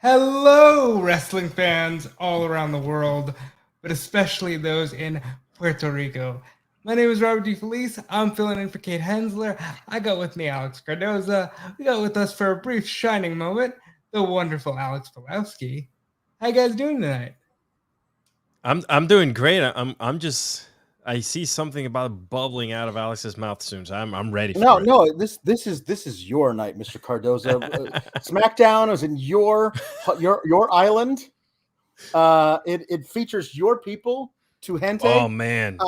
Hello, wrestling fans all around the world, but especially those in Puerto Rico. My name is Robert DeFelice. I'm filling in for Kate Hensler. I got with me Alex Cardoza. We got with us for a brief shining moment, the wonderful Alex Pulowski. How you guys doing tonight? I'm doing great. I see something about bubbling out of Alex's mouth soon, so I'm ready No, for it. no, this is your night, Mr. Cardoza. SmackDown is in your island. It features your people to Gente. Oh man,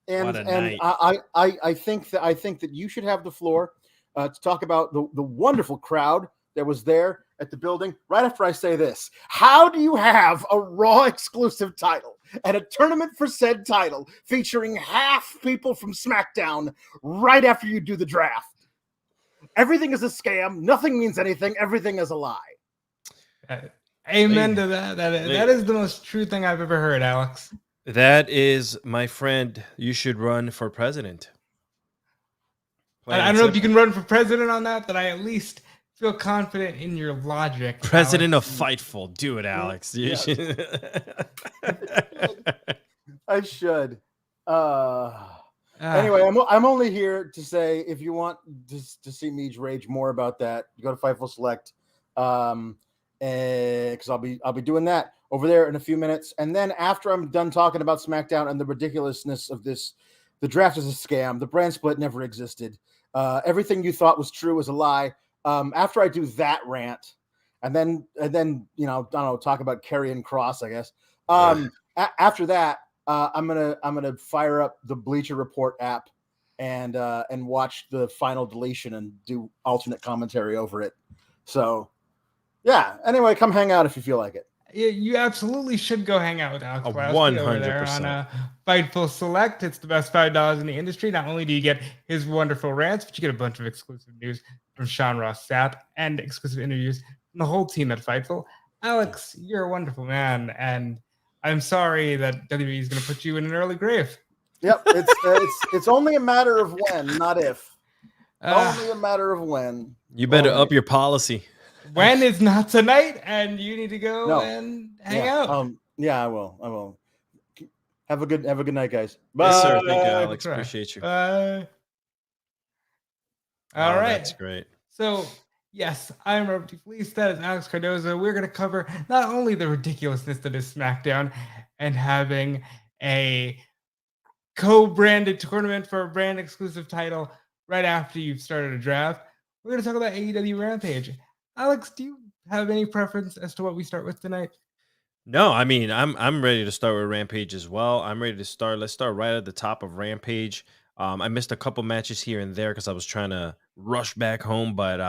and what a and night. I think that you should have the floor to talk about the wonderful crowd that was there at the building. Right after I say this, how do you have a Raw exclusive title and a tournament for said title featuring half people from SmackDown right after you do the draft? Everything is a scam. Nothing means anything. Everything is a lie. Amen to that. That is the most true thing I've ever heard, Alex. That is, my friend. You should run for president. I don't know if you can run for president on that, but I at least feel confident in your logic. President Alex. of Fightful. Do it, Alex. Yeah. I should. Anyway, I'm only here to say if you want to see me rage more about that, you go to Fightful Select, because I'll be doing that over there in a few minutes. And then after I'm done talking about SmackDown and the ridiculousness of this, the draft is a scam. The brand split never existed. Everything you thought was true is a lie. After I do that rant, and then I don't know, talk about Karrion Kross, I guess. After that, I'm gonna fire up the Bleacher Report app and watch the final Deletion and do alternate commentary over it. So yeah. Anyway, come hang out if you feel like it. You absolutely should go hang out with Alex Pulowski 100%. over there on Fightful Select. It's the best $5 in the industry. Not only do you get his wonderful rants, but you get a bunch of exclusive news from Sean Ross Sapp and exclusive interviews from the whole team at Fightful. Alex, you're a wonderful man, and I'm sorry that WWE is going to put you in an early grave. Yep, it's only a matter of when, not if. Only a matter of when. You better up your policy. When is not tonight, and you need to go and hang out. Yeah, I will. Have a good night, guys. Bye. Yes, sir. Thank you, Alex. Appreciate you. Bye. All right. That's great. So, yes, I'm Robert DeFelice. That is Alex Cardoza. We're going to cover not only the ridiculousness that is SmackDown and having a co-branded tournament for a brand exclusive title right after you've started a draft. We're going to talk about AEW Rampage. Alex, do you have any preference as to what we start with tonight? No, I mean, I'm ready to start with Rampage as well. I'm ready to start. Let's start right at the top of Rampage. I missed a couple matches here and there because I was trying to rush back home, but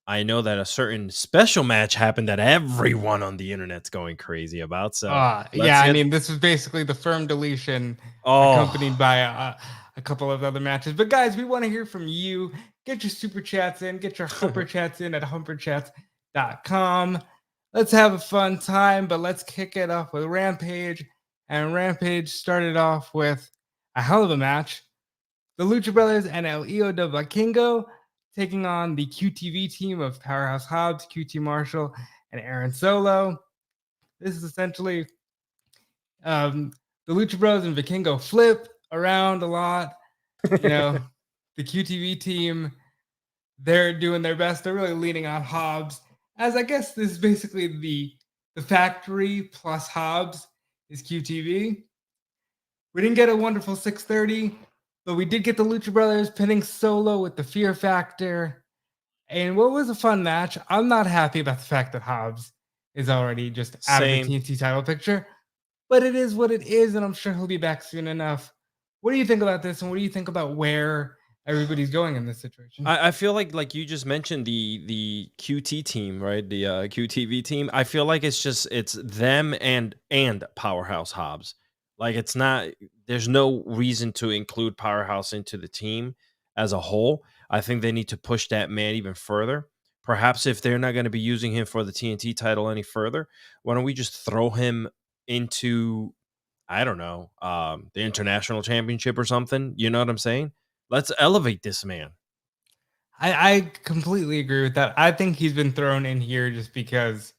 I know that a certain special match happened that everyone on the internet's going crazy about. So I mean, this was basically the firm deletion accompanied by a couple of other matches. But guys, we want to hear from you. Get your super chats in. Get your humper chats in at humperchats.com. Let's have a fun time, but let's kick it off with Rampage. And Rampage started off with a hell of a match. The Lucha Brothers and El Hijo de Vikingo taking on the QTV team of Powerhouse Hobbs, QT Marshall, and Aaron Solo. This is essentially the Lucha Brothers and Vikingo flip around a lot. The QTV team, they're doing their best. They're really leaning on Hobbs, as I guess this is basically the factory plus Hobbs is QTV. We didn't get a wonderful 630, but we did get the Lucha Brothers pinning Solo with the Fear Factor. And what was a fun match? I'm not happy about the fact that Hobbs is already just out of the TNT title picture, but it is what it is, and I'm sure he'll be back soon enough. What do you think about this, and what do you think about where everybody's going in this situation? I feel like you just mentioned the QT team, right? The QTV team. I feel like it's them and Powerhouse Hobbs. Like it's not. There's no reason to include Powerhouse into the team as a whole. I think they need to push that man even further. Perhaps if they're not going to be using him for the TNT title any further, why don't we just throw him into, I don't know, the International Championship or something? You know what I'm saying? Let's elevate this man. I completely agree with that. I think he's been thrown in here just because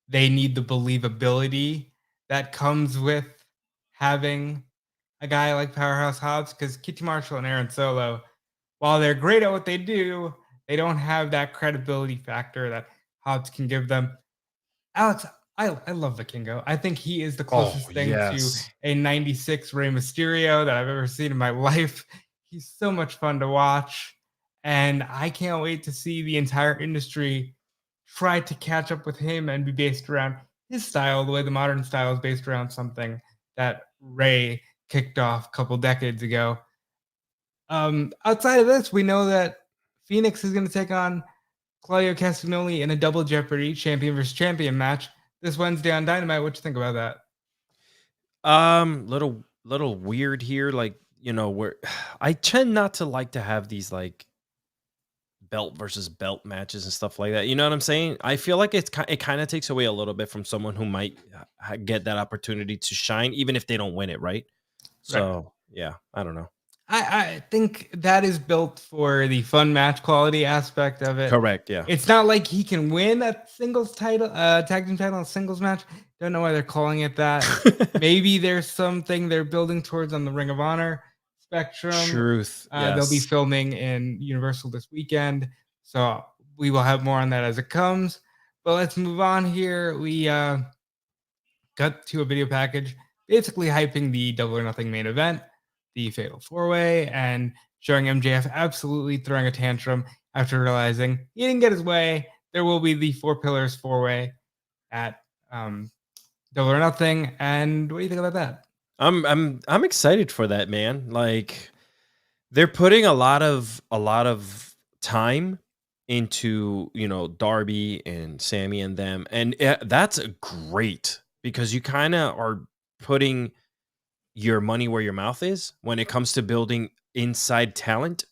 they need the believability that comes with having a guy like Powerhouse Hobbs, because Kitty Marshall and Aaron Solo, while they're great at what they do, they don't have that credibility factor that Hobbs can give them. Alex, I love Vikingo. I think he is the closest thing to a 96 Rey Mysterio that I've ever seen in my life. He's so much fun to watch. And I can't wait to see the entire industry try to catch up with him and be based around his style, the way the modern style is based around something that Rey kicked off a couple decades ago. Outside of this, we know that Fenix is going to take on Claudio Castagnoli in a double Jeopardy champion versus champion match this Wednesday on Dynamite. What you think about that? Little weird here. Like, where I tend not to like to have these like belt versus belt matches and stuff like that. You know what I'm saying? I feel like it kind of takes away a little bit from someone who might get that opportunity to shine, even if they don't win it, right? So, yeah, I don't know. I think that is built for the fun match quality aspect of it. Correct, yeah. It's not like he can win a singles title, tag team title, a singles match. Don't know why they're calling it that. Maybe there's something they're building towards on the Ring of Honor spectrum. Truth. Yes. They'll be filming in Universal this weekend, so we will have more on that as it comes. But let's move on here. We got to a video package basically hyping the Double or Nothing main event, the Fatal 4-Way, and showing MJF absolutely throwing a tantrum after realizing he didn't get his way. There will be the 4 Pillars 4-Way at Double or Nothing. And what do you think about that? I'm excited for that, man. Like, they're putting a lot of time into, Darby and Sammy and them, and that's great because you kind of are putting your money where your mouth is when it comes to building inside talent,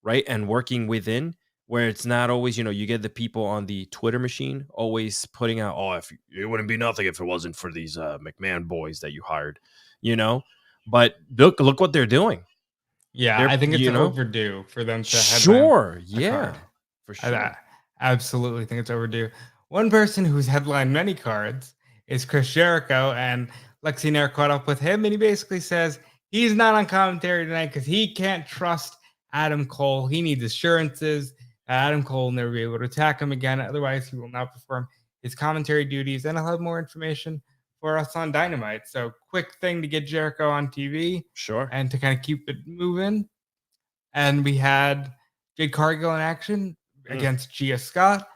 right? And working within, where it's not always, you get the people on the Twitter machine always putting out, oh, if it wouldn't be nothing if it wasn't for these McMahon boys that you hired, But look what they're doing. Yeah, I think it's overdue for them to have for sure. I absolutely think it's overdue. One person who's headlined many cards is Chris Jericho, and Lexi Nair caught up with him, and he basically says he's not on commentary tonight because he can't trust Adam Cole. He needs assurances that Adam Cole will never be able to attack him again. Otherwise, he will not perform his commentary duties, and I'll have more information for us on Dynamite. So quick thing to get Jericho on TV. Sure. And to kind of keep it moving. And we had Jade Cargill in action against Gia Scott.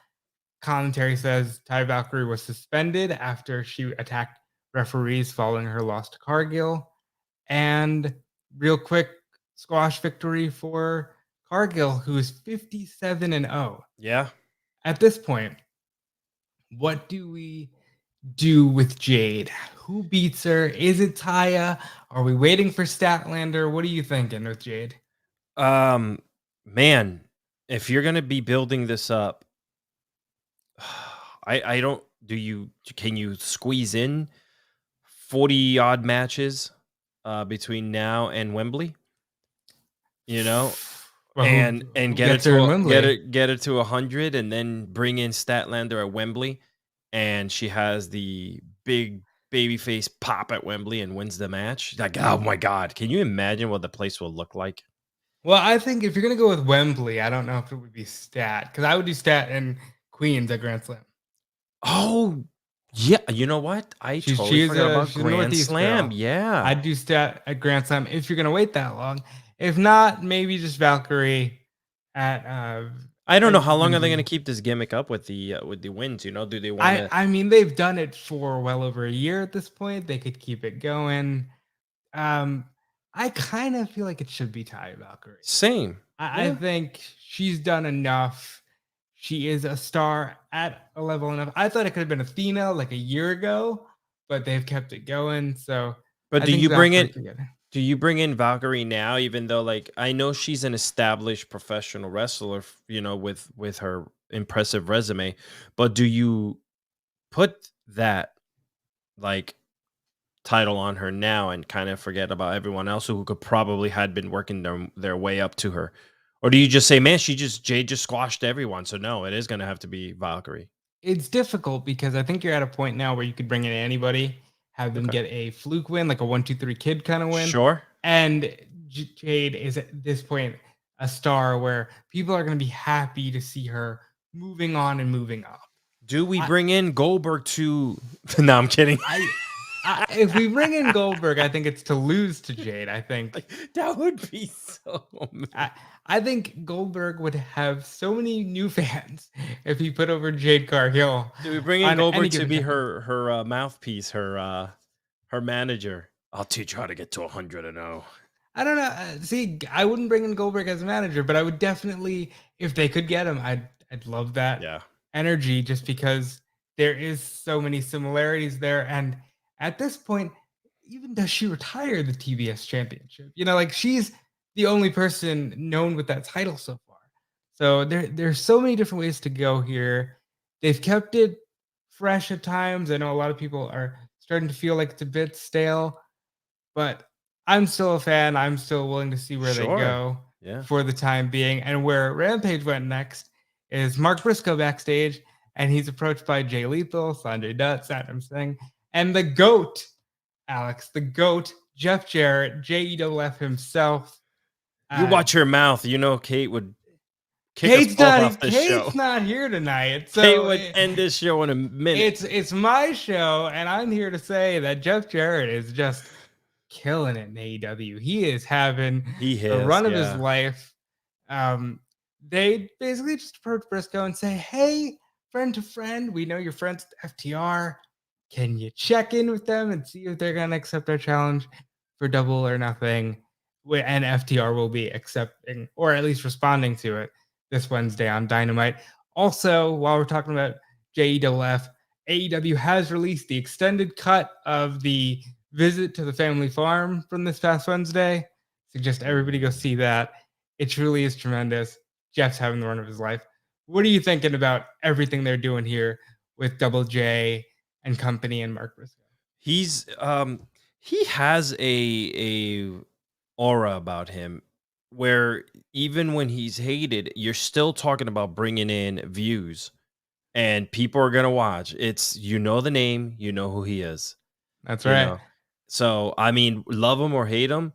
Commentary says Ty Valkyrie was suspended after she attacked referees following her loss to Cargill. And real quick squash victory for Cargill, who is 57-0. Yeah. At this point, what do we do with Jade? Who beats her? Is it Taya? Are we waiting for Statlander? What are you thinking with Jade? Man, if you're gonna be building this up, I don't. Can you squeeze in 40 odd matches between now and Wembley? Well, and get it to 100, and then bring in Statlander at Wembley, and she has the big babyface pop at Wembley and wins the match. Like, oh my God, can you imagine what the place will look like? Well, I think if you're gonna go with Wembley, I don't know if it would be Stat, because I would do Stat and Queens at Grand Slam. Oh, yeah. You know what? I totally forgot about Grand Slam. Girl. Yeah. I'd do Stat at Grand Slam if you're going to wait that long. If not, maybe just Valkyrie at... I don't know. How long are they going to keep this gimmick up with the wins? Do they want to... I mean, they've done it for well over a year at this point. They could keep it going. I kind of feel like it should be Taya Valkyrie. Same. I think she's done enough. She is a star at a level enough. I thought it could have been Athena like a year ago, but they've kept it going. So, but do you bring in Valkyrie now? Even though, like, I know she's an established professional wrestler, with her impressive resume, but do you put that like title on her now and kind of forget about everyone else who could probably had been working their way up to her? Or do you just say, man, Jade just squashed everyone? So no, it is going to have to be Valkyrie. It's difficult because I think you're at a point now where you could bring in anybody, have them get a fluke win, like a 1-2-3 kid kind of win. Sure. And Jade is at this point a star where people are going to be happy to see her moving on and moving up. Do we bring in Goldberg to? No, I'm kidding. If we bring in Goldberg, I think it's to lose to Jade. I think that would be so. I think Goldberg would have so many new fans if he put over Jade Cargill. Do we bring in Goldberg to be her mouthpiece, her manager? I'll teach you how to get to 100-0. I don't know. See, I wouldn't bring in Goldberg as a manager, but I would definitely, if they could get him, I'd love that energy just because there is so many similarities there. And at this point, even does she retire the TBS championship? You know, like she's the only person known with that title so far. So there's so many different ways to go here. They've kept it fresh at times. I know a lot of people are starting to feel like it's a bit stale, but I'm still a fan. I'm still willing to see where they go for the time being. And where Rampage went next is Mark Briscoe backstage, and he's approached by Jay Lethal, Sanjay Dutt, Satnam Singh, and the GOAT, Alex, the GOAT, Jeff Jarrett, JEWF himself. You watch your mouth. You know Kate would kick us both off this show. Kate's not here tonight. So Kate would end this show in a minute. It's my show, and I'm here to say that Jeff Jarrett is just killing it in AEW. He is having the run of his life. They basically just approach Briscoe and say, hey, friend to friend, we know you're friends with FTR. Can you check in with them and see if they're going to accept our challenge for Double or Nothing? And FTR will be accepting, or at least responding to it, this Wednesday on Dynamite. Also, while we're talking about JEWF, AEW has released the extended cut of the visit to the family farm from this past Wednesday. Suggest everybody go see that. It truly is tremendous. Jeff's having the run of his life. What are you thinking about everything they're doing here with Double J and company and Mark Briscoe? He's he has a aura about him where even when he's hated, you're still talking about bringing in views and people are going to watch. It's, you know, the name, you know who he is. That's right. Know? So, I mean, love him or hate him,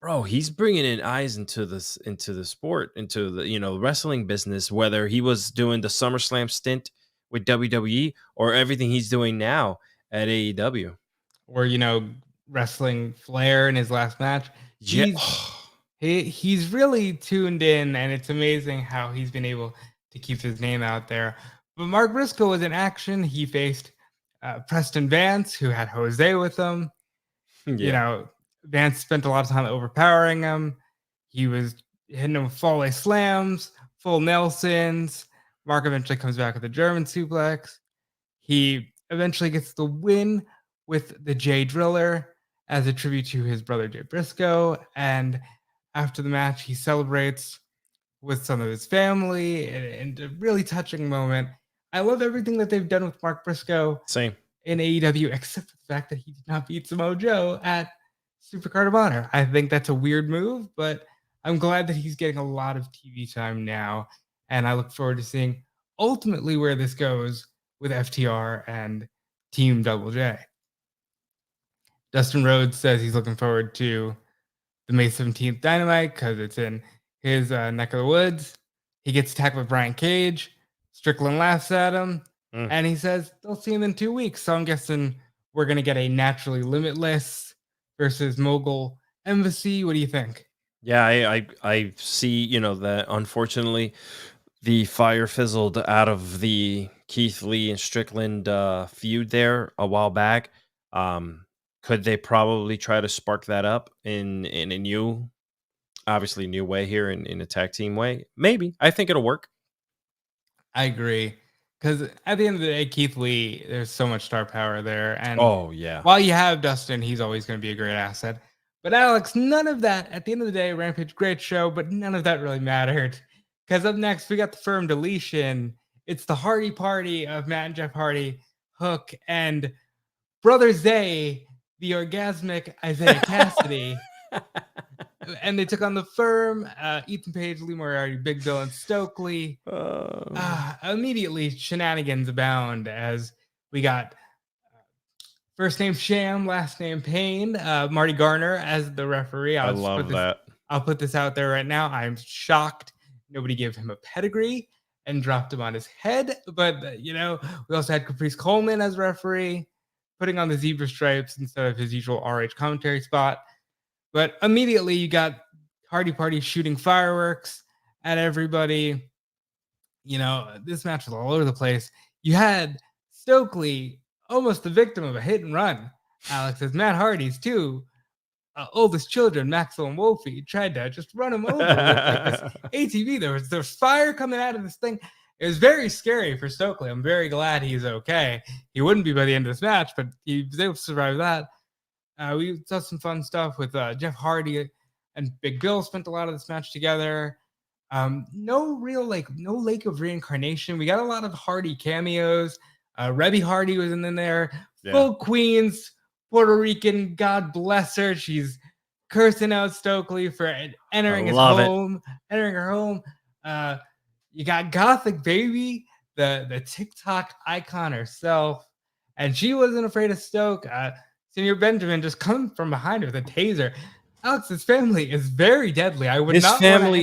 bro, he's bringing in eyes into the sport, into the, you know, wrestling business, whether he was doing the SummerSlam stint with WWE or everything he's doing now at AEW. Or, you know, wrestling Flair in his last match. He's really tuned in, and it's amazing how he's been able to keep his name out there. But Mark Briscoe was in action. He faced Preston Vance, who had Jose with him. You know, Vance spent a lot of time overpowering him. He was hitting him with fall slams, full Nelsons. Mark eventually comes back with a German suplex. He eventually gets the win with the Jay Driller as a tribute to his brother Jay Briscoe. And after the match, he celebrates with some of his family and a really touching moment. I love everything that they've done with Mark Briscoe. Same. In AEW, except for the fact that he did not beat Samoa Joe at Supercard of Honor. I think that's a weird move, but I'm glad that he's getting a lot of TV time now. And I look forward to seeing ultimately where this goes with FTR and Team Double J. Dustin Rhodes says he's looking forward to the May 17th Dynamite because it's in his neck of the woods. He gets attacked with Brian Cage. Strickland laughs at him. And he says they'll see him in 2 weeks. So I'm guessing we're going to get a Naturally Limitless versus Mogul Embassy. What do you think? Yeah, I see, you know, that unfortunately the fire fizzled out of the Keith Lee and Strickland feud there a while back. Could they probably try to spark that up in a new way here in a tag team way? Maybe. I think it'll work. I agree. Because at the end of the day, Keith Lee, there's so much star power there. And while you have Dustin, he's always going to be a great asset. But Alex, none of that, at the end of the day, Rampage, great show, but none of that really mattered. Because up next, we got the firm deletion. It's the Hardy Party of Matt and Jeff Hardy, Hook, and Brother Zay, the orgasmic Isaiah Cassidy. and they took on the Firm, Ethan Page, Lee Moriarty, Big Bill, and Stokely. Immediately, shenanigans abound as we got first name Sham, last name Payne, Marty Garner as the referee. I love that. I'll put this out there right now. I'm shocked nobody gave him a pedigree and dropped him on his head. But, we also had Caprice Coleman as referee, putting on the zebra stripes instead of his usual RH commentary spot. But immediately you got Hardy Party shooting fireworks at everybody. This match was all over the place. You had Stokely almost the victim of a hit and run, Alex, as Matt Hardy's two oldest children, Maxwell and Wolfie, tried to just run him over with this ATV. There was fire coming out of this thing. It was very scary for Stokely. I'm very glad he's okay. He wouldn't be by the end of this match, but he was able to survive that. We saw some fun stuff with Jeff Hardy and Big Bill spent a lot of this match together. No Lake of Reincarnation. We got a lot of Hardy cameos. Rebby Hardy was in there. Yeah. Full Queens, Puerto Rican. God bless her. She's cursing out Stokely for entering her home. You got Gothic Baby, the TikTok icon herself, and she wasn't afraid of Stoke. Senior Benjamin just coming from behind her with a taser. Alex's family is very deadly. I would not want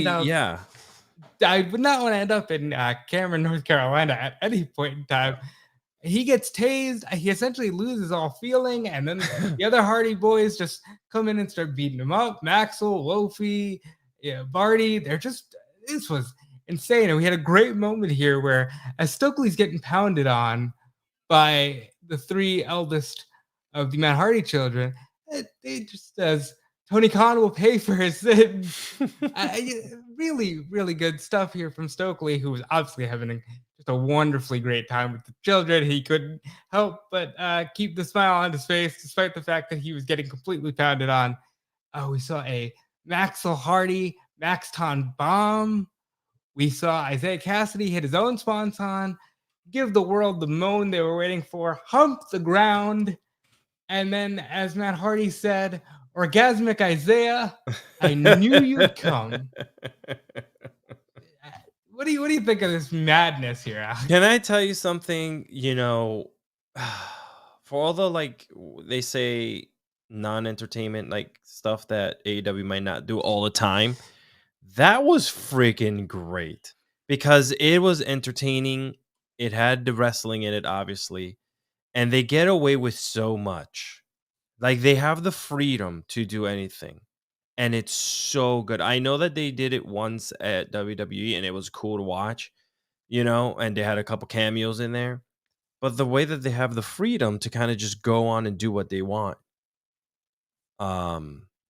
to end up in Cameron, North Carolina at any point in time. He gets tased. He essentially loses all feeling. And then the other Hardy boys just come in and start beating him up. Maxwell, Wolfie, Barty. This was insane. And we had a great moment here where as Stokely's getting pounded on by the three eldest of the Matt Hardy children, they just says, Tony Khan will pay for his sins. Really, really good stuff here from Stokely, who was obviously having just a wonderfully great time with the children. He couldn't help but keep the smile on his face, despite the fact that he was getting completely pounded on. We saw a Maxwell Hardy Maxton bomb. We saw Isaiah Cassidy hit his own swanton, give the world the moan they were waiting for, hump the ground. And then, as Matt Hardy said, orgasmic Isaiah, I knew you'd come. What do you think of this madness here, Alex? Can I tell you something? For all the they say non-entertainment stuff that AEW might not do all the time, that was freaking great because it was entertaining. It had the wrestling in it, obviously, and they get away with so much. They have the freedom to do anything. And it's so good. I know that they did it once at WWE and it was cool to watch, and they had a couple cameos in there. But the way that they have the freedom to kind of just go on and do what they want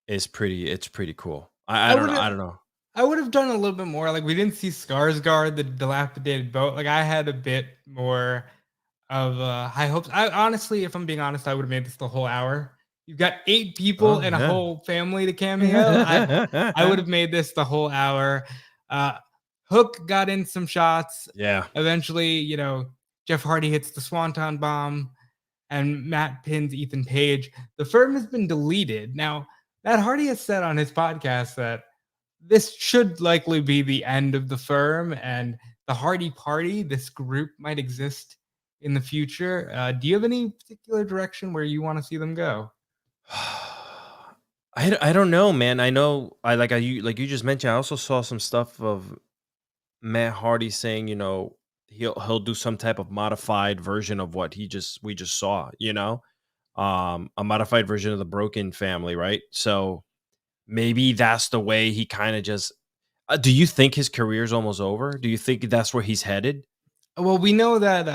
it's pretty cool. I don't know. I would have done a little bit more. We didn't see Skarsgård, the dilapidated boat. I had a bit more of high hopes. Honestly, if I'm being honest, I would have made this the whole hour. You've got 8 people and a whole family to cameo. I would have made this the whole hour. Hook got in some shots. Yeah. Eventually, Jeff Hardy hits the Swanton bomb and Matt pins Ethan Page. The Firm has been deleted. Now, Matt Hardy has said on his podcast that this should likely be the end of the Firm and the Hardy Party, this group might exist in the future. Do you have any particular direction where you want to see them go? I don't know, man. I know you just mentioned. I also saw some stuff of Matt Hardy saying, he'll do some type of modified version of what we just saw. A modified version of the Broken Family, right? So maybe that's the way he kind of just. Do you think his career's almost over? Do you think that's where he's headed? Well, we know that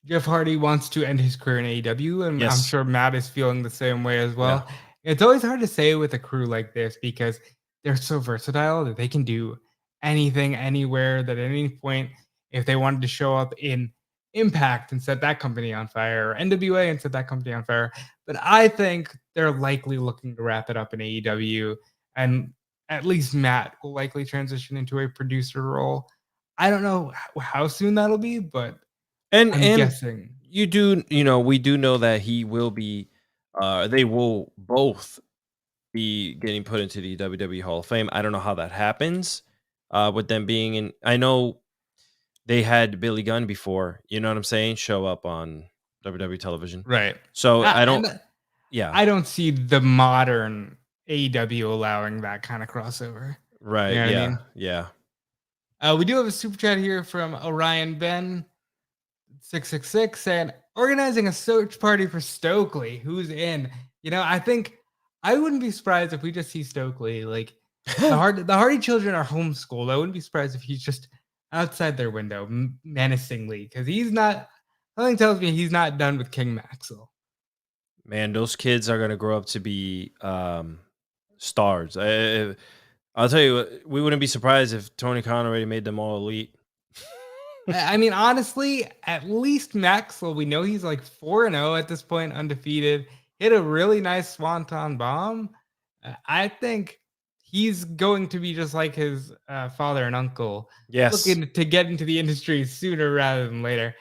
Jeff Hardy wants to end his career in AEW, and yes. I'm sure Matt is feeling the same way as well. Yeah. It's always hard to say with a crew like this because they're so versatile that they can do anything, anywhere, that at any point, if they wanted to show up in Impact and set that company on fire, or NWA and set that company on fire. But I think they're likely looking to wrap it up in AEW, and at least Matt will likely transition into a producer role. I don't know how soon that'll be, but I'm guessing. We do know that he will be. They will both be getting put into the WWE Hall of Fame. I don't know how that happens with them being in. I know they had Billy Gunn before, you know what I'm saying, show up on WWE television. Right. So I don't. I don't see the modern AEW allowing that kind of crossover. Right. You know what I mean? Yeah. We do have a super chat here from Orion Ben 666 saying organizing a search party for Stokely. Who's in? You know, I think I wouldn't be surprised if we just see Stokely. Like the Hardy children are homeschooled. I wouldn't be surprised if he's just outside their window menacingly, because he's not. Something tells me he's not done with King Maxwell. Man, those kids are gonna grow up to be stars. I'll tell you, we wouldn't be surprised if Tony Khan already made them all elite. I mean, honestly, at least Maxwell, we know he's like 4-0 at this point, undefeated. Hit a really nice swanton bomb. I think he's going to be just like his father and uncle. Yes. Looking to get into the industry sooner rather than later.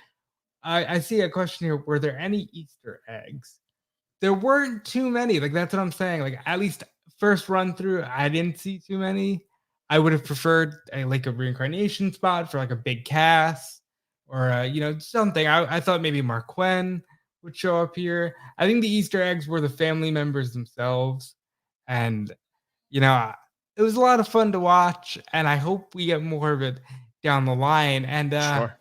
I see a question here. Were there any Easter eggs? There weren't too many. Like, that's what I'm saying. Like, at least first run through, I didn't see too many. I would have preferred a reincarnation spot for like a big cast or something. I thought maybe Mark Quinn would show up here. I think the Easter eggs were the family members themselves, and it was a lot of fun to watch. And I hope we get more of it down the line. And Sure.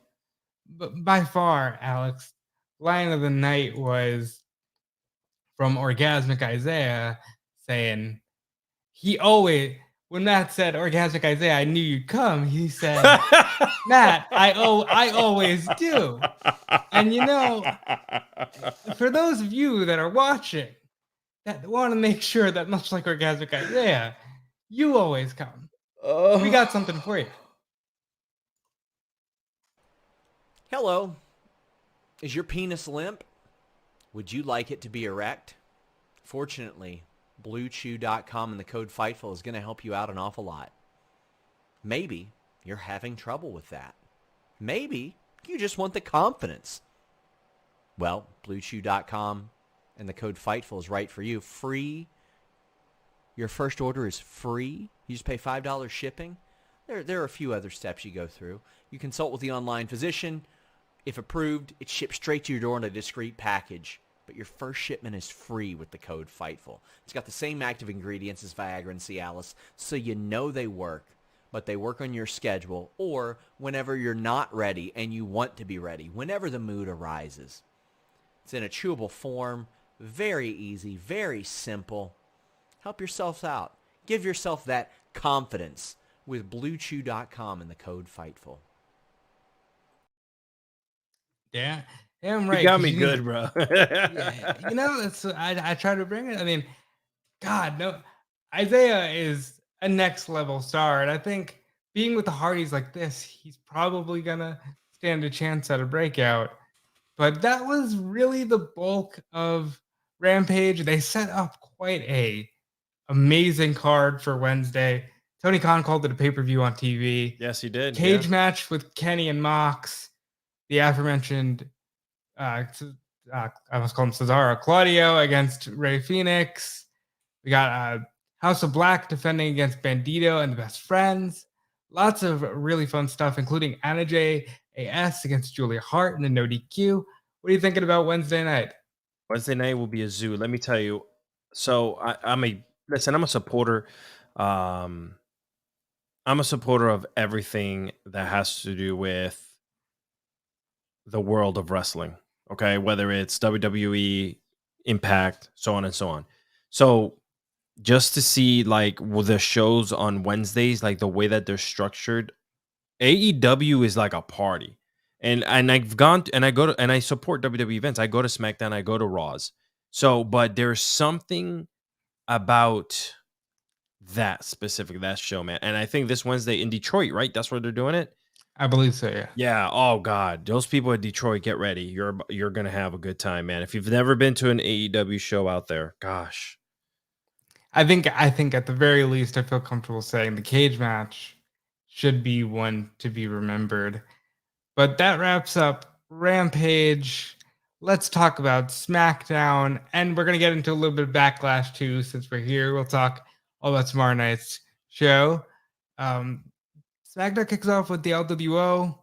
But by far, Alex, line of the night was from Orgasmic Isaiah saying when Matt said Orgasmic Isaiah, I knew you'd come. He said, Matt, I always do. And for those of you that are watching that want to make sure that much like Orgasmic Isaiah, you always come. We got something for you. Hello. Is your penis limp? Would you like it to be erect? Fortunately, BlueChew.com and the code FIGHTFUL is going to help you out an awful lot. Maybe you're having trouble with that. Maybe you just want the confidence. Well, BlueChew.com and the code FIGHTFUL is right for you. Free. Your first order is free. You just pay $5 shipping. There are a few other steps you go through. You consult with the online physician. If approved, it's shipped straight to your door in a discreet package. But your first shipment is free with the code FIGHTFUL. It's got the same active ingredients as Viagra and Cialis, so you know they work, but they work on your schedule or whenever you're not ready and you want to be ready, whenever the mood arises. It's in a chewable form, very easy, very simple. Help yourself out. Give yourself that confidence with BlueChew.com and the code FIGHTFUL. Yeah. Damn right. You got me good, bro. Yeah, that's I try to bring it. I mean, God, no, Isaiah is a next level star, and I think being with the Hardys like this, he's probably gonna stand a chance at a breakout. But that was really the bulk of Rampage. They set up quite a amazing card for Wednesday. Tony Khan called it a pay-per-view on TV. Yes, he did. Cage match with Kenny and Mox. The aforementioned I almost call him Cesaro Claudio against Rey Fenix. We got House of Black defending against Bandito and the Best Friends. Lots of really fun stuff, including Anna J. A.S. against Julia Hart in a no DQ. What are you thinking about Wednesday night? Wednesday night will be a zoo. Let me tell you. So I'm a supporter. I'm a supporter of everything that has to do with the world of wrestling. Okay, whether it's WWE, Impact, so on and so on. So just to see like the shows on Wednesdays, like the way that they're structured, AEW is like a party. And I've gone and I support WWE events. I go to SmackDown, I go to Raws. So, but there's something about that show, man. And I think this Wednesday in Detroit, right? That's where they're doing it. I believe so, yeah. Yeah. Oh God, those people at Detroit, get ready. You're gonna have a good time, man. If you've never been to an AEW show out there, gosh. I think at the very least, I feel comfortable saying the cage match should be one to be remembered. But that wraps up Rampage. let's talk about SmackDown. And we're going to get into a little bit of Backlash too, since we're here. We'll talk all about tomorrow night's show. SmackDown kicks off with the LWO.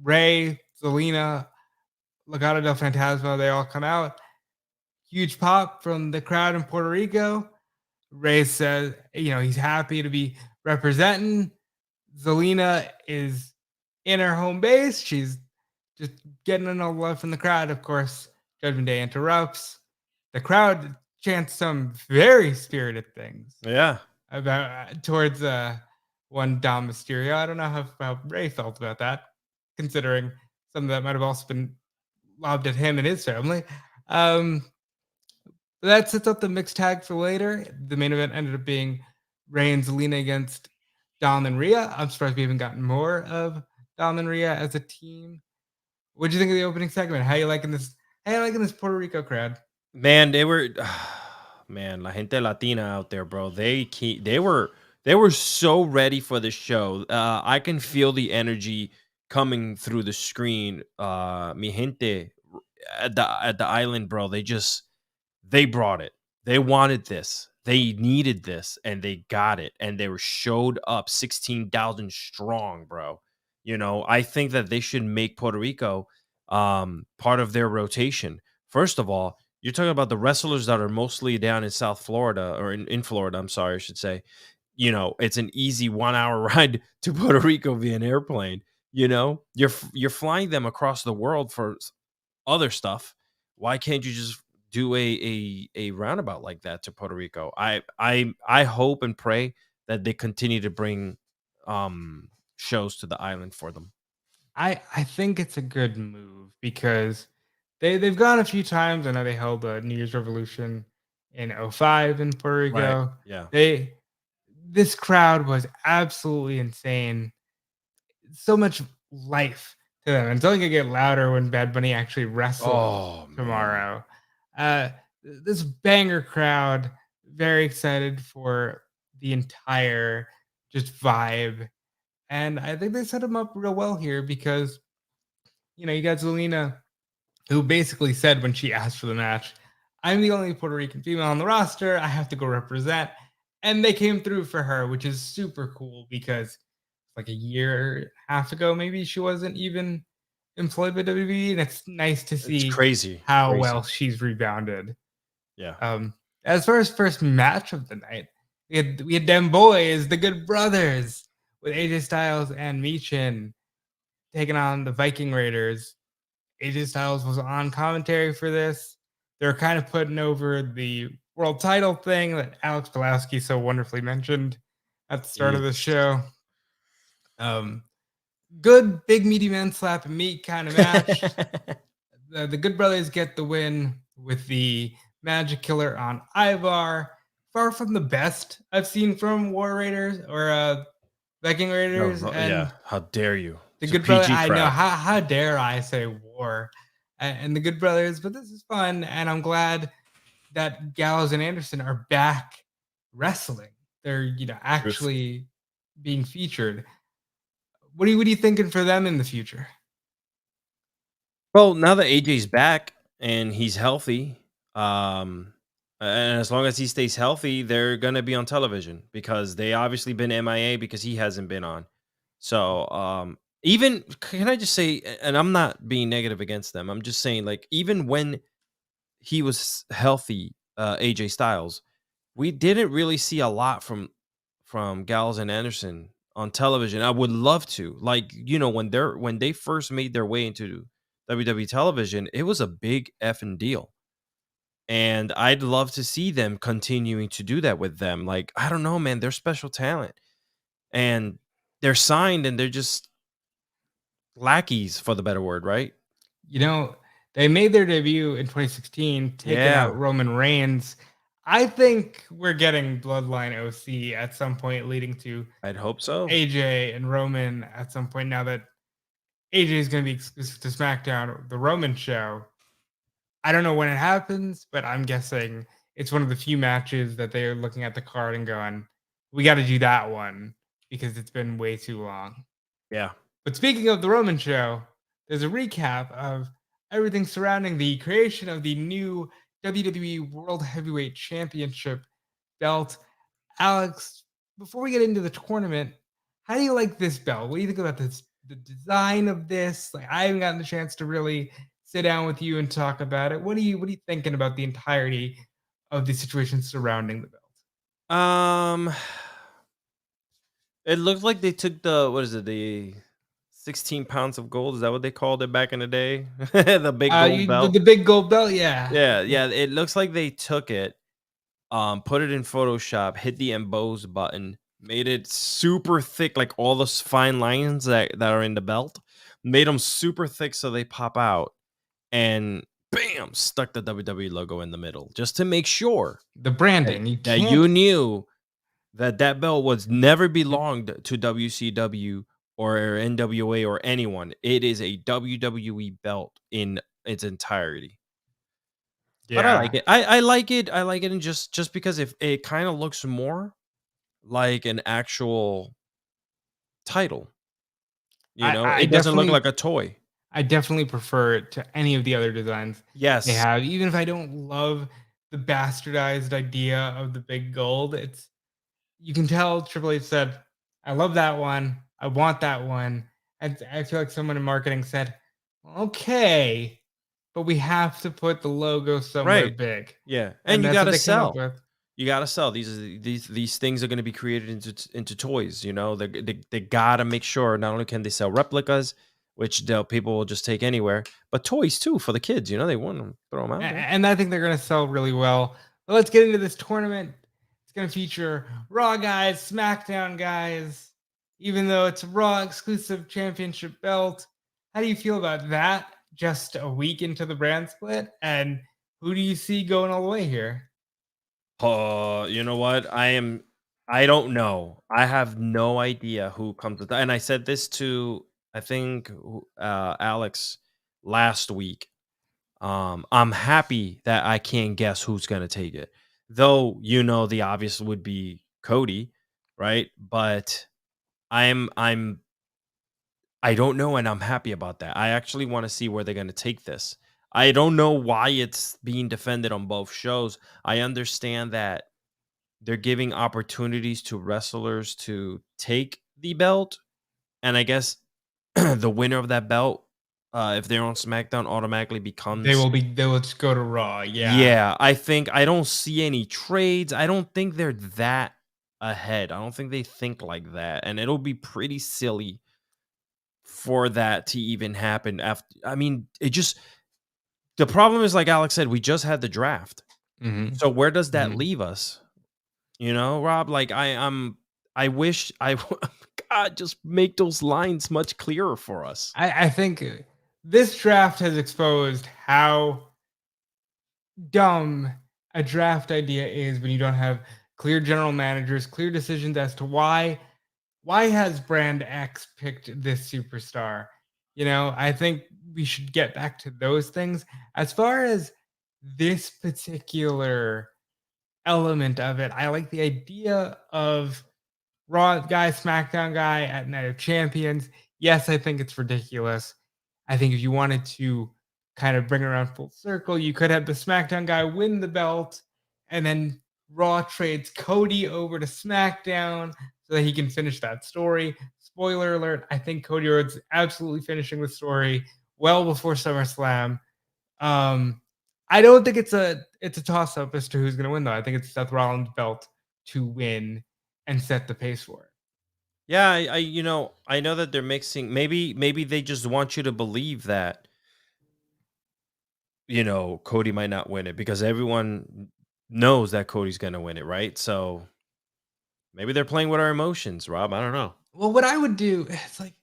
Ray, Zelina, Legado del Fantasma, they all come out. Huge pop from the crowd in Puerto Rico. Ray says, he's happy to be representing. Zelina is in her home base. She's just getting in all the love from the crowd. Of course, Judgment Day interrupts. The crowd chants some very spirited things. Yeah. About towards one Dom Mysterio. I don't know how Ray felt about that, considering some of that might have also been lobbed at him and his family. That sets up the mixed tag for later. The main event ended up being Ray and Zelina against Dom and Rhea. I'm surprised we haven't gotten more of Dom and Rhea as a team. What do you think of the opening segment? How you liking this? How you liking this Puerto Rico crowd? Man, they were, man, la gente latina out there, bro. They were so ready for the show. I can feel the energy coming through the screen. Mi gente at the island, bro. They brought it. They wanted this. They needed this, and they got it. And they were showed up 16,000 strong, bro. I think that they should make Puerto Rico part of their rotation. First of all, you're talking about the wrestlers that are mostly down in South Florida, or in Florida, I'm sorry, I should say. It's an easy 1 hour ride to Puerto Rico via an airplane. You're flying them across the world for other stuff. Why can't you just do a roundabout like that to Puerto Rico? I hope and pray that they continue to bring shows to the island for them. I think it's a good move because they've gone a few times. I know they held a New Year's Revolution in 2005 in Puerto Rico. Right. Yeah. This crowd was absolutely insane. So much life to them. And it's only gonna get louder when Bad Bunny actually wrestles tomorrow. This banger crowd, very excited for the entire just vibe. And I think they set him up real well here because, you got Zelina, who basically said when she asked for the match, I'm the only Puerto Rican female on the roster. I have to go represent. And they came through for her, which is super cool because like a year and a half ago, maybe she wasn't even employed by WWE. And it's nice to see how well she's rebounded. Yeah. As far as first match of the night, we had them boys, the Good Brothers, with AJ Styles and Michin taking on the Viking Raiders. AJ Styles was on commentary for this. They're kind of putting over the world title thing that Alex Pulaski so wonderfully mentioned at the start of the show. Good big meaty man slap and meat kind of match. The Good Brothers get the win with the Magic Killer on Ivar. Far from the best I've seen from War Raiders or Viking Raiders. Yeah, how dare you? The Good Brothers, I know, how dare I say War and the Good Brothers, but this is fun, and I'm glad that Gallows and Anderson are back wrestling. They're actually being featured. What are you thinking for them in the future? Well, now that AJ's back and he's healthy, and as long as he stays healthy, they're gonna be on television because they obviously been MIA because he hasn't been on. So even, can I just say, and I'm not being negative against them, I'm just saying, like, even when he was healthy, AJ Styles, we didn't really see a lot from Gallows and Anderson on television. I would love to, like, when they first made their way into WWE television, it was a big effing deal. And I'd love to see them continuing to do that with them. Like, I don't know, man, they're special talent. And they're signed and they're just lackeys, for the better word, right? They made their debut in 2016, taking out Roman Reigns. I think we're getting Bloodline OC at some point, leading to I'd hope so. AJ and Roman at some point. Now that AJ is going to be exclusive to SmackDown, the Roman show, I don't know when it happens, but I'm guessing it's one of the few matches that they're looking at the card and going, we got to do that one because it's been way too long. Yeah. But speaking of the Roman show, there's a recap of everything surrounding the creation of the new WWE World Heavyweight Championship belt. Alex, before we get into the tournament, how do you like this belt? What do you think about this? The design of this? Like, I haven't gotten the chance to really sit down with you and talk about it. What are you thinking about the entirety of the situation surrounding the belt? It looked like they took the 16 pounds of gold. Is that what they called it back in the day? The big gold belt. The big gold belt, yeah. Yeah. It looks like they took it, put it in Photoshop, hit the emboss button, made it super thick, like all those fine lines that are in the belt, made them super thick so they pop out, and bam, stuck the WWE logo in the middle just to make sure The branding. that you knew that belt was never belonged to WCW or NWA or anyone. It is a WWE belt in its entirety. Yeah. But I like it. I like it. I like it, and just because if it kind of looks more like an actual title, it doesn't look like a toy. I definitely prefer it to any of the other designs Yes, they have. Even if I don't love the bastardized idea of the big gold, you can tell Triple H said, I love that one. I want that one. And I feel like someone in marketing said, okay, but we have to put the logo somewhere Right. big. Yeah, and you that's gotta what they came up sell. with. You gotta sell. These things are gonna be created into toys. They gotta make sure not only can they sell replicas, which people will just take anywhere, but toys too for the kids. They want them, throw them out there. And I think they're going to sell really well. But let's get into this tournament. It's going to feature Raw guys, SmackDown guys, even though it's a Raw exclusive championship belt. How do you feel about that just a week into the brand split? And who do you see going all the way here? You know what? I don't know. I have no idea who comes with that. And I said this to, I think, Alex last week. I'm happy that I can't guess who's gonna take it. Though, the obvious would be Cody, right? But I don't know, and I'm happy about that. I actually want to see where they're gonna take this. I don't know why it's being defended on both shows. I understand that they're giving opportunities to wrestlers to take the belt, and I guess the winner of that belt, if they're on SmackDown, automatically becomes. They will just go to Raw. Yeah. Yeah, I don't see any trades. I don't think they're that ahead. I don't think they think like that, and it'll be pretty silly for that to even happen. The problem is, like Alex said, we just had the draft. Mm-hmm. So where does that leave us? Rob, like I wish God, just make those lines much clearer for us. I think this draft has exposed how dumb a draft idea is when you don't have clear general managers, clear decisions as to why has brand X picked this superstar. I think we should get back to those things. As far as this particular element of it, I like the idea of Raw guy, SmackDown guy at Night of Champions. Yes, I think it's ridiculous. I think if you wanted to kind of bring it around full circle, you could have the SmackDown guy win the belt, and then Raw trades Cody over to SmackDown so that he can finish that story. Spoiler alert, I think Cody Rhodes absolutely finishing the story well before SummerSlam. I don't think it's a toss-up as to who's going to win, though. I think it's Seth Rollins' belt to win and set the pace for it. Yeah, I know that they're mixing. Maybe they just want you to believe that, Cody might not win it because everyone knows that Cody's gonna win it, right? So maybe they're playing with our emotions, Rob. I don't know. Well, what I would do, it's like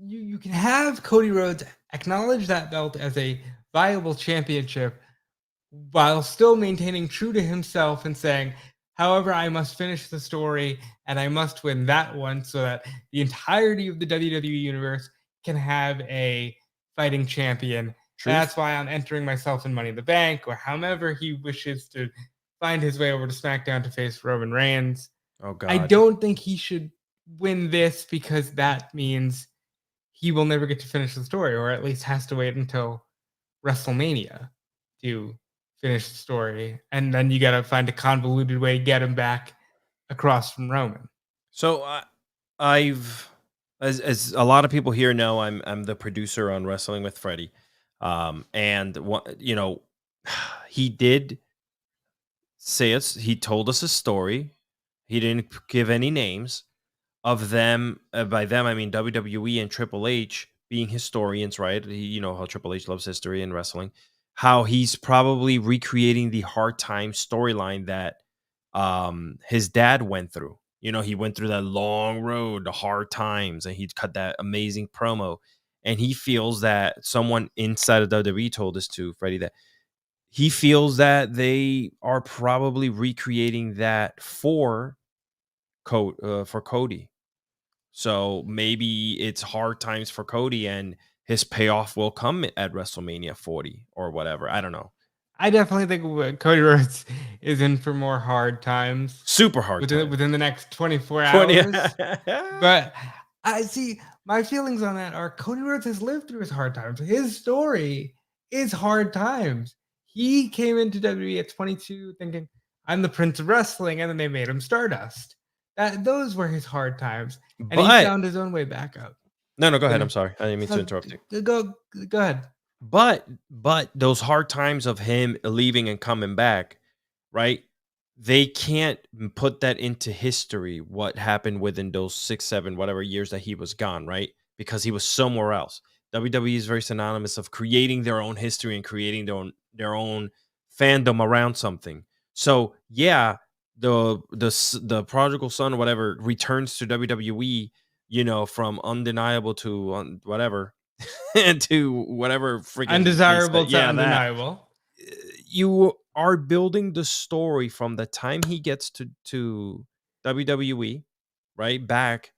you can have Cody Rhodes acknowledge that belt as a viable championship while still maintaining true to himself and saying, however, I must finish the story and I must win that one so that the entirety of the WWE universe can have a fighting champion. That's why I'm entering myself in Money in the Bank, or however he wishes to find his way over to SmackDown to face Roman Reigns. Oh, God. I don't think he should win this because that means he will never get to finish the story, or at least has to wait until WrestleMania to finish the story, and then you got to find a convoluted way to get him back across from Roman. So I've, as a lot of people here know, I'm the producer on Wrestling with Freddie, and he did say us. He told us a story. He didn't give any names of them. By them, I mean WWE and Triple H being historians, right? You know how Triple H loves history and wrestling. How he's probably recreating the hard time storyline that his dad went through. He went through that long road, the hard times, and he cut that amazing promo. And he feels that someone inside of WWE told us to Freddie that he feels that they are probably recreating that for Cody. So maybe it's hard times for Cody and his payoff will come at WrestleMania 40 or whatever. I don't know. I definitely think Cody Rhodes is in for more hard times. Super hard times. Within the next 24 hours. But I see, my feelings on that are Cody Rhodes has lived through his hard times. His story is hard times. He came into WWE at 22 thinking, I'm the Prince of Wrestling, and then they made him Stardust. Those were his hard times. And he found his own way back up. No, go ahead. I'm sorry. I didn't mean to interrupt you. Go ahead. But those hard times of him leaving and coming back, right? They can't put that into history, what happened within those 6, 7, whatever years that he was gone, right? Because he was somewhere else. WWE is very synonymous of creating their own history and creating their own fandom around something. So yeah, the prodigal son or whatever returns to WWE, from undeniable to whatever. To whatever freaking undesirable to undeniable. You are building the story from the time he gets to WWE, right, back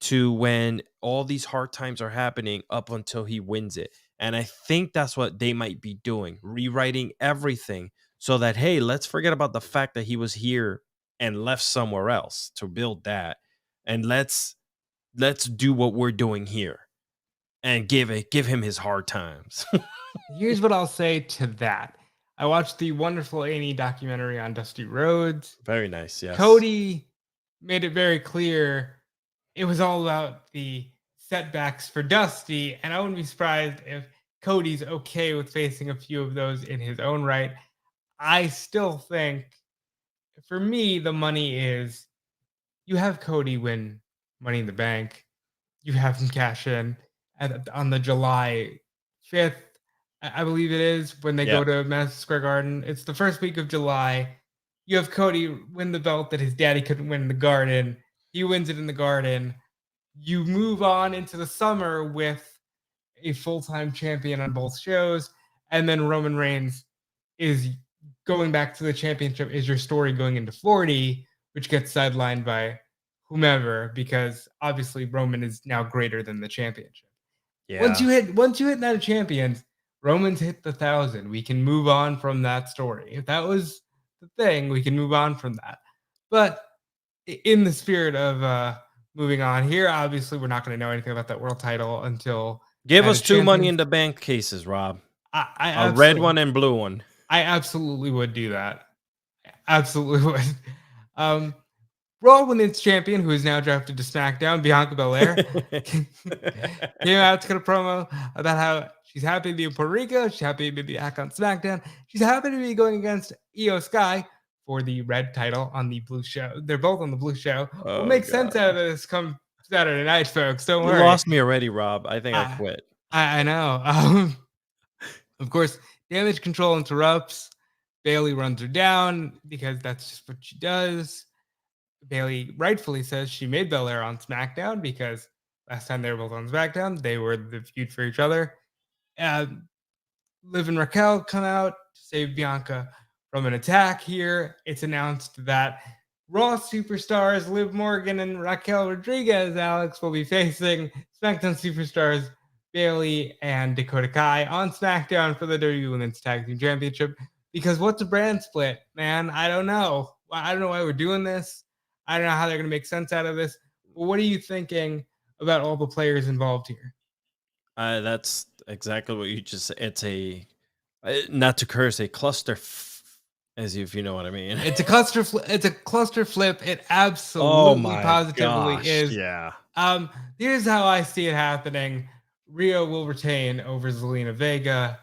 to when all these hard times are happening up until he wins it. And I think that's what they might be doing, rewriting everything so that, hey, let's forget about the fact that he was here and left somewhere else to build that, and let's do what we're doing here. And give him his hard times. Here's what I'll say to that. I watched the wonderful A&E documentary on Dusty Rhodes. Very nice, yes. Cody made it very clear it was all about the setbacks for Dusty, and I wouldn't be surprised if Cody's okay with facing a few of those in his own right. I still think, for me, the money is you have Cody win Money in the Bank. You have him cash in on the July 5th, I believe it is, when they go to Madison Square Garden. It's the first week of July. You have Cody win the belt that his daddy couldn't win in the Garden. He wins it in the Garden. You move on into the summer with a full-time champion on both shows, and then Roman Reigns is going back to the championship is your story going into 40, which gets sidelined by whomever, because obviously Roman is now greater than the championship. Yeah. Once you hit Night of Champions, Roman's hit the 1,000. We can move on from that story. If that was the thing, we can move on from that. But in the spirit of moving on here, obviously we're not going to know anything about that world title until give us 2 Money in the Bank cases, Rob. A red one and blue one. I absolutely would do that. I absolutely would. Raw Women's Champion, who is now drafted to SmackDown, Bianca Belair, came out to cut a promo about how she's happy to be in Puerto Rico. She's happy to be back on SmackDown. She's happy to be going against Io Sky for the red title on the blue show. They're both on the blue show. We'll make sense out of this come Saturday night, folks. Don't worry. You lost me already, Rob. I think I quit. I know. Of course, Damage Control interrupts. Bayley runs her down because that's just what she does. Bayley rightfully says she made Belair on SmackDown because last time they were both on SmackDown, they were the feud for each other. Liv and Raquel come out to save Bianca from an attack here. It's announced that Raw superstars Liv Morgan and Raquel Rodriguez, Alex, will be facing SmackDown superstars Bayley and Dakota Kai on SmackDown for the WWE Women's Tag Team Championship. Because what's a brand split, man? I don't know. I don't know why we're doing this. I don't know how they're going to make sense out of this. But what are you thinking about all the players involved here? That's exactly what you just said. It's a Not to curse, a cluster, as if you know what I mean. It's a cluster. It's a cluster flip. It Oh absolutely, my positively gosh! is. Yeah. Here's how I see it happening. Rio will retain over Zelina Vega.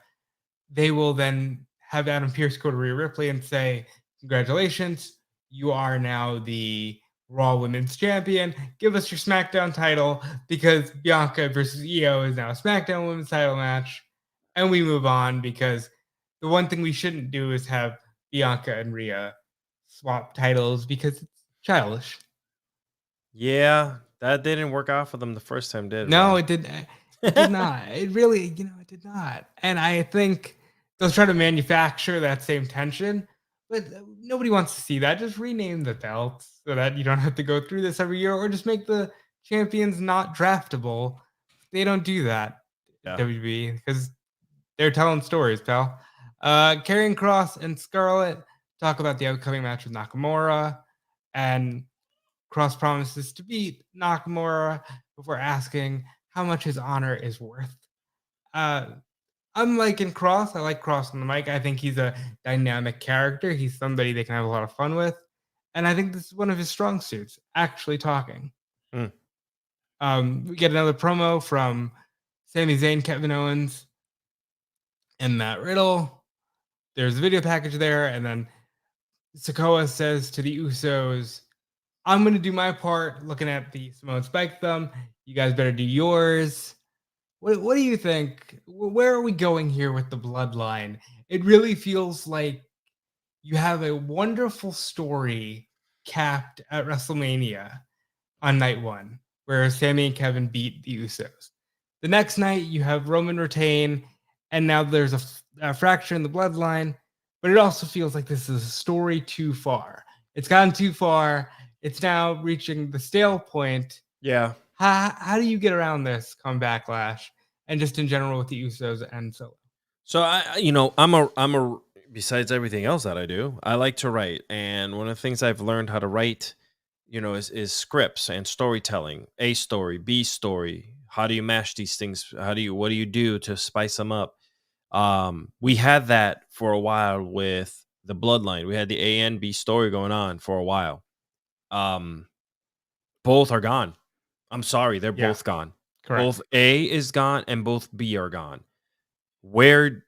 They will then have Adam Pearce go to Rhea Ripley and say, "Congratulations, you are now the Raw Women's Champion. Give us your SmackDown title because Bianca versus Io is now a SmackDown Women's title match." And we move on because the one thing we shouldn't do is have Bianca and Rhea swap titles because it's childish. Yeah, that didn't work out for them the first time, did it? No, Rob? it did. It did not. It really, it did not. And I think they'll try to manufacture that same tension, but nobody wants to see that. Just rename the belts so that you don't have to go through this every year, or just make the champions not draftable. They don't do that, Yeah. WB, because they're telling stories, pal. Karrion Kross and Scarlett talk about the upcoming match with Nakamura, and Kross promises to beat Nakamura before asking how much his honor is worth. I'm liking Kross. I like Kross on the mic. I think he's a dynamic character. He's somebody they can have a lot of fun with. And I think this is one of his strong suits, actually talking. We get another promo from Sami Zayn, Kevin Owens, and Matt Riddle. There's a video package there. And then Sikoa says to the Usos, "I'm going to do my part looking at the Samoan Spike Thumb. You guys better do yours." What do you think? Where are we going here with the bloodline? It really feels like you have a wonderful story capped at WrestleMania on night one, where Sami and Kevin beat the Usos. The next night, you have Roman retain, and now there's a fracture in the bloodline, but it also feels like this is a story too far. It's gotten too far. It's now reaching the stale point. Yeah. How do you get around this come Backlash, and just in general with the Usos and Solo? So I'm a besides everything else that I do, I like to write, and one of the things I've learned how to write, is scripts and storytelling. A story, B story. How do you mash these things? What do you do to spice them up? We had that for a while with the Bloodline. We had the A and B story going on for a while. Both are gone. I'm sorry, they're both gone. Correct. Both A is gone and both B are gone. Where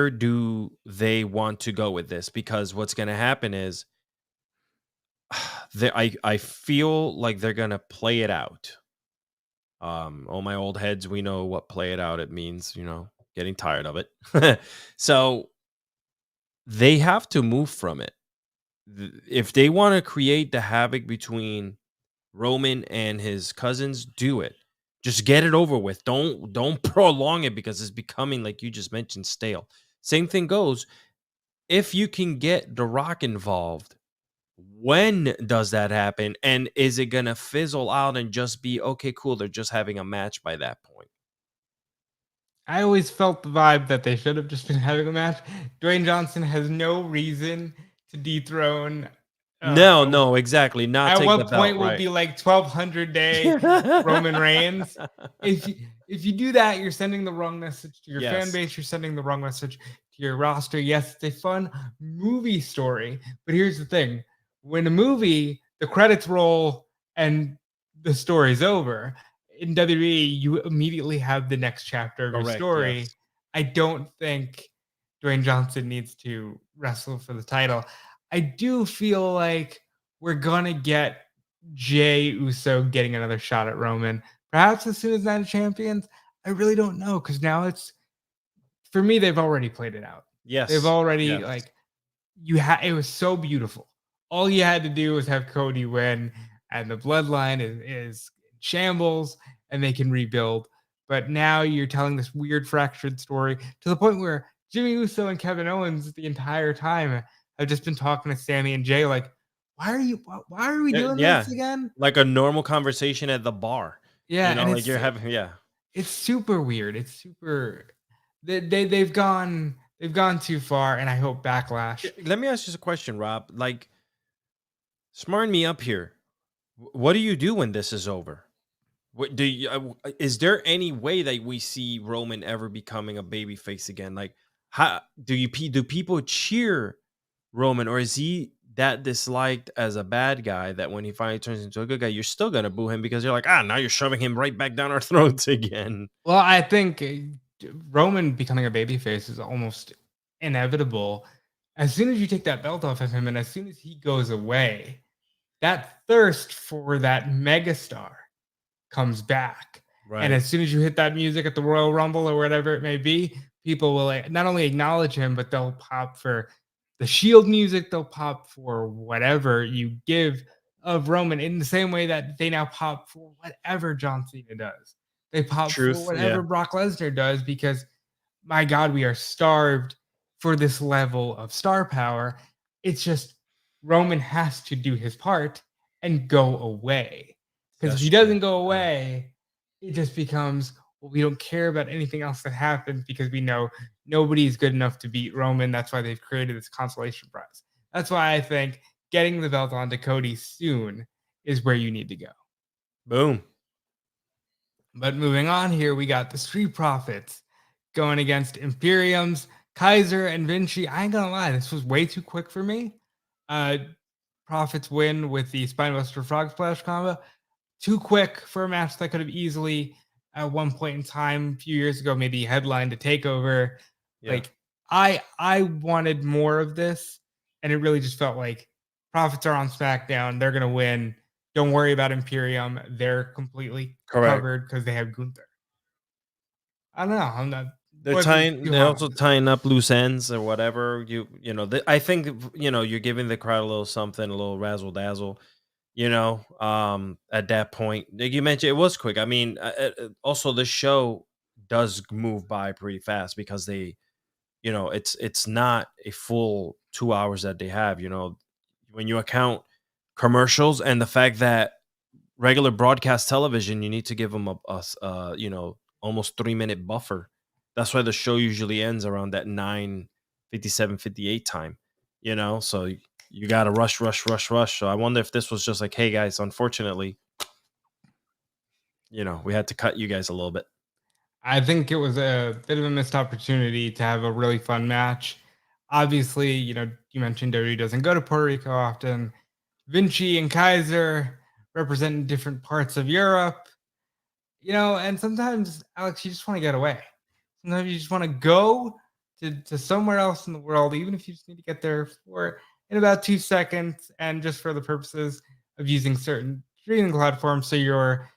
do they want to go with this? Because what's going to happen is I feel like they're going to play it out. All my old heads, we know what play it out it means, getting tired of it. So they have to move from it. If they want to create the havoc between Roman and his cousins, do it. Just get it over with. Don't prolong it because it's becoming, like you just mentioned, stale. Same thing goes if you can get The Rock involved. When does that happen? And is it going to fizzle out and just be, okay, cool, they're just having a match by that point? I always felt the vibe that they should have just been having a match. Dwayne Johnson has no reason to dethrone. No, exactly. Not at take what the point belt, will right. be like 1200 day Roman Reigns. If you do that, you're sending the wrong message to your fan base. You're sending the wrong message to your roster. Yes, it's a fun movie story, but here's the thing: when a movie, the credits roll and the story's over. In WWE, you immediately have the next chapter of your story. Yes. I don't think Dwayne Johnson needs to wrestle for the title. I do feel like we're going to get Jey Uso getting another shot at Roman. Perhaps as soon as Night of Champions. I really don't know, because now for me, they've already played it out. Yes. They've already, it was so beautiful. All you had to do was have Cody win, and the bloodline is shambles, and they can rebuild. But now you're telling this weird fractured story to the point where Jimmy Uso and Kevin Owens the entire time I've just been talking to Sami and Jay, like, why are we doing this again? Like a normal conversation at the bar. Yeah, and like you're having, It's super weird. It's super. They've gone too far, and I hope Backlash. Let me ask you a question, Rob. Like, smarten me up here. What do you do when this is over? What is there any way that we see Roman ever becoming a babyface again? Like, how do people cheer Roman, or is he that disliked as a bad guy that when he finally turns into a good guy, you're still gonna boo him because you're like, now you're shoving him right back down our throats again? Well, I think Roman becoming a babyface is almost inevitable. As soon as you take that belt off of him, and as soon as he goes away, that thirst for that megastar comes back. Right. And as soon as you hit that music at the Royal Rumble or whatever it may be, people will not only acknowledge him, but they'll pop for the Shield music. They'll pop for whatever you give of Roman in the same way that they now pop for whatever John Cena does. They pop for whatever Brock Lesnar does because, my God, we are starved for this level of star power. It's just Roman has to do his part and go away. Because if he doesn't go away, it just becomes, well, we don't care about anything else that happens because we know nobody's good enough to beat Roman. That's why they've created this consolation prize. That's why I think getting the belt onto Cody soon is where you need to go. Boom. But moving on here, we got the Street Profits going against Imperium's Kaiser and Vinci. I ain't gonna lie, this was way too quick for me. Profits win with the Spinebuster Frog Splash combo. Too quick for a match that could have easily, at one point in time, a few years ago, maybe headlined a takeover. Yeah. Like I wanted more of this, and it really just felt like Profits are on SmackDown. They're gonna win. Don't worry about Imperium. They're completely covered because they have Gunther. I don't know. I'm not. They're also tying up loose ends or whatever. I think you're giving the crowd a little something, a little razzle dazzle. At that point, like you mentioned, it was quick. I mean, also the show does move by pretty fast because they, it's not a full 2 hours that they have. When you account commercials and the fact that regular broadcast television, you need to give them a almost 3-minute buffer. That's why the show usually ends around that 9:57, 58 time. So you got to rush. So I wonder if this was just like, hey guys, unfortunately, we had to cut you guys a little bit. I think it was a bit of a missed opportunity to have a really fun match. Obviously, you mentioned WWE doesn't go to Puerto Rico often. Vinci and Kaiser represent different parts of Europe, and sometimes, Alex, you just want to get away. Sometimes you just want to go to somewhere else in the world, even if you just need to get there in about 2 seconds, and just for the purposes of using certain streaming platforms, so your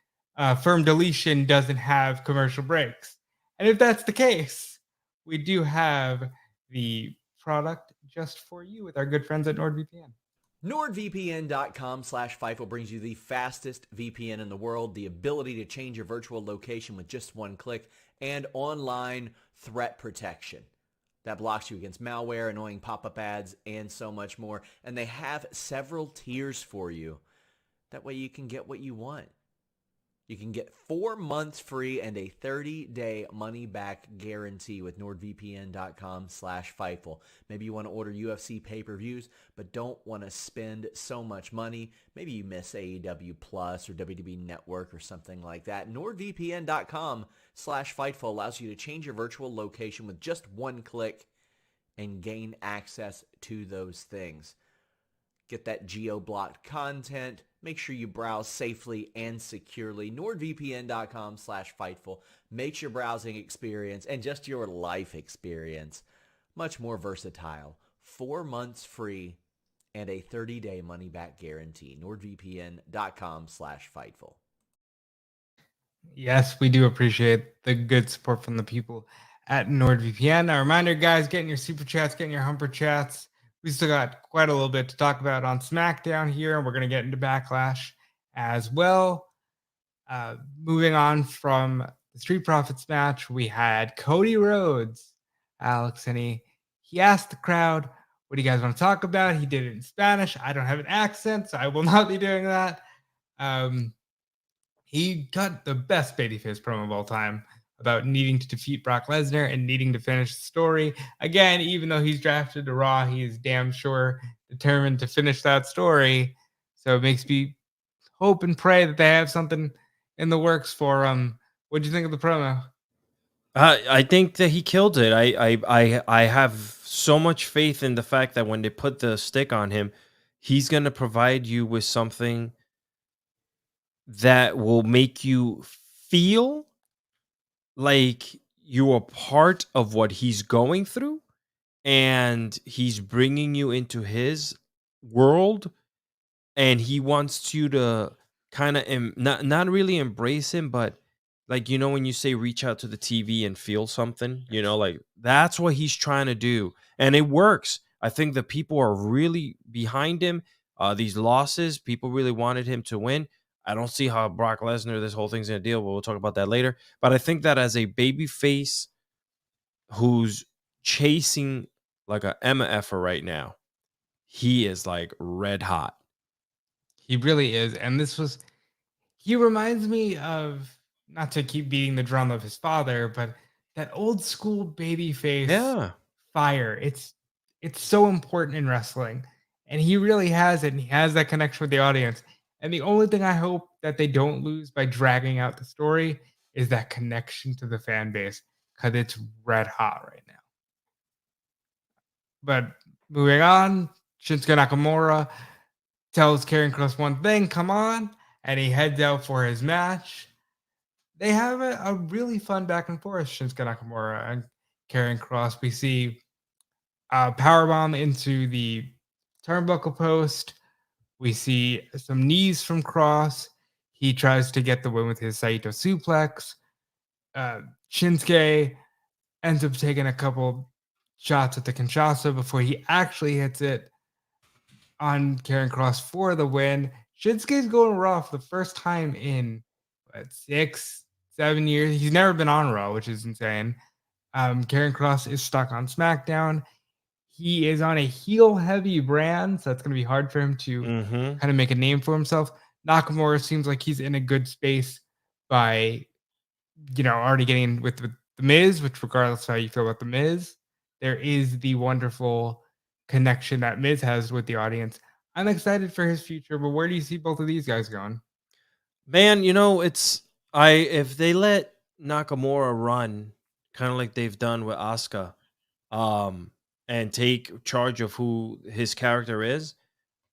firm deletion doesn't have commercial breaks. And if that's the case, we do have the product just for you with our good friends at NordVPN. NordVPN.com/Fightful brings you the fastest VPN in the world, the ability to change your virtual location with just one click, and online threat protection that blocks you against malware, annoying pop-up ads, and so much more. And they have several tiers for you. That way you can get what you want. You can get 4 months free and a 30-day money-back guarantee with NordVPN.com/Fightful. Maybe you want to order UFC pay-per-views, but don't want to spend so much money. Maybe you miss AEW Plus or WWE Network or something like that. NordVPN.com/Fightful allows you to change your virtual location with just one click and gain access to those things. Get that geo-blocked content. Make sure you browse safely and securely. NordVPN.com/Fightful makes your browsing experience and just your life experience much more versatile. 4 months free and a 30-day money-back guarantee. NordVPN.com/Fightful. Yes, we do appreciate the good support from the people at NordVPN. A reminder, guys, getting your super chats, getting your humper chats. We still got quite a little bit to talk about on SmackDown here, and we're going to get into Backlash as well. Moving on from the Street Profits match, we had Cody Rhodes, Alex, and he asked the crowd, what do you guys want to talk about? He did it in Spanish. I don't have an accent, so I will not be doing that. He got the best babyface promo of all time about needing to defeat Brock Lesnar and needing to finish the story. Again, even though he's drafted to Raw, he is damn sure determined to finish that story. So it makes me hope and pray that they have something in the works for him. What do you think of the promo? I think that he killed it. I have so much faith in the fact that when they put the stick on him, he's gonna provide you with something that will make you feel like you're a part of what he's going through, and he's bringing you into his world, and he wants you to kind of not really embrace him, but like, when you say reach out to the TV and feel something, like that's what he's trying to do, and it works. I think the people are really behind him. These losses, people really wanted him to win. I don't see how Brock Lesnar, this whole thing's gonna deal, but we'll talk about that later. But I think that as a baby face who's chasing like a MFer right now, he is like red hot. He really is. And he reminds me of, not to keep beating the drum of his father, but that old school baby face Yeah. fire. It's so important in wrestling. And he really has it. And he has that connection with the audience. And the only thing I hope that they don't lose by dragging out the story is that connection to the fan base, because it's red hot right now. But moving on, Shinsuke Nakamura tells Karrion Kross one thing, come on, and he heads out for his match. They have a really fun back and forth, Shinsuke Nakamura and Karrion Kross. We see a powerbomb into the turnbuckle post. We see some knees from Kross. He tries to get the win with his Saito suplex. Shinsuke ends up taking a couple shots at the Kinshasa before he actually hits it on Karrion Kross for the win. Shinsuke's going Raw for the first time in 6-7 years. He's never been on Raw, which is insane. Karrion Kross is stuck on SmackDown. He is on a heel-heavy brand, so that's going to be hard for him to kind of make a name for himself. Nakamura seems like he's in a good space by, already getting with the Miz, which regardless of how you feel about the Miz, there is the wonderful connection that Miz has with the audience. I'm excited for his future, but where do you see both of these guys going? Man, if they let Nakamura run kind of like they've done with Asuka, and take charge of who his character is,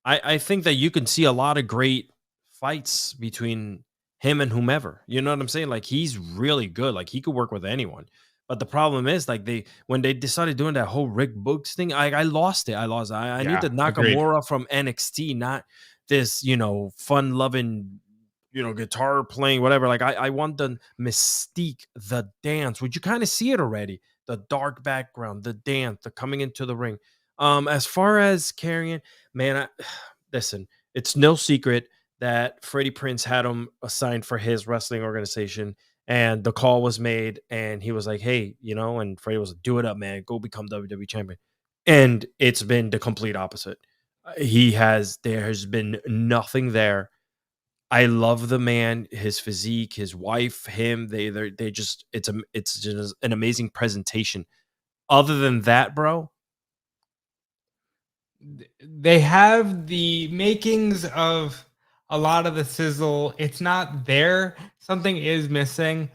I think that you can see a lot of great fights between him and whomever. You know what I'm saying? Like, he's really good. Like, he could work with anyone. But the problem is, like, when they decided doing that whole Rick Books thing, I lost it. I need the Nakamura from NXT, not this, fun-loving, guitar playing, whatever. Like, I want the mystique, the dance, which you kind of see it already. The dark background, the dance, the coming into the ring. As far as Karrion, man, listen, it's no secret that Freddie Prinze had him assigned for his wrestling organization, and the call was made, and he was like, hey, and Freddie was like, do it up, man, go become WWE champion. And it's been the complete opposite. There has been nothing there. I love the man, his physique, his wife, him. They just it's just an amazing presentation. Other than that, bro, they have the makings of a lot of the sizzle. It's not there. Something is missing.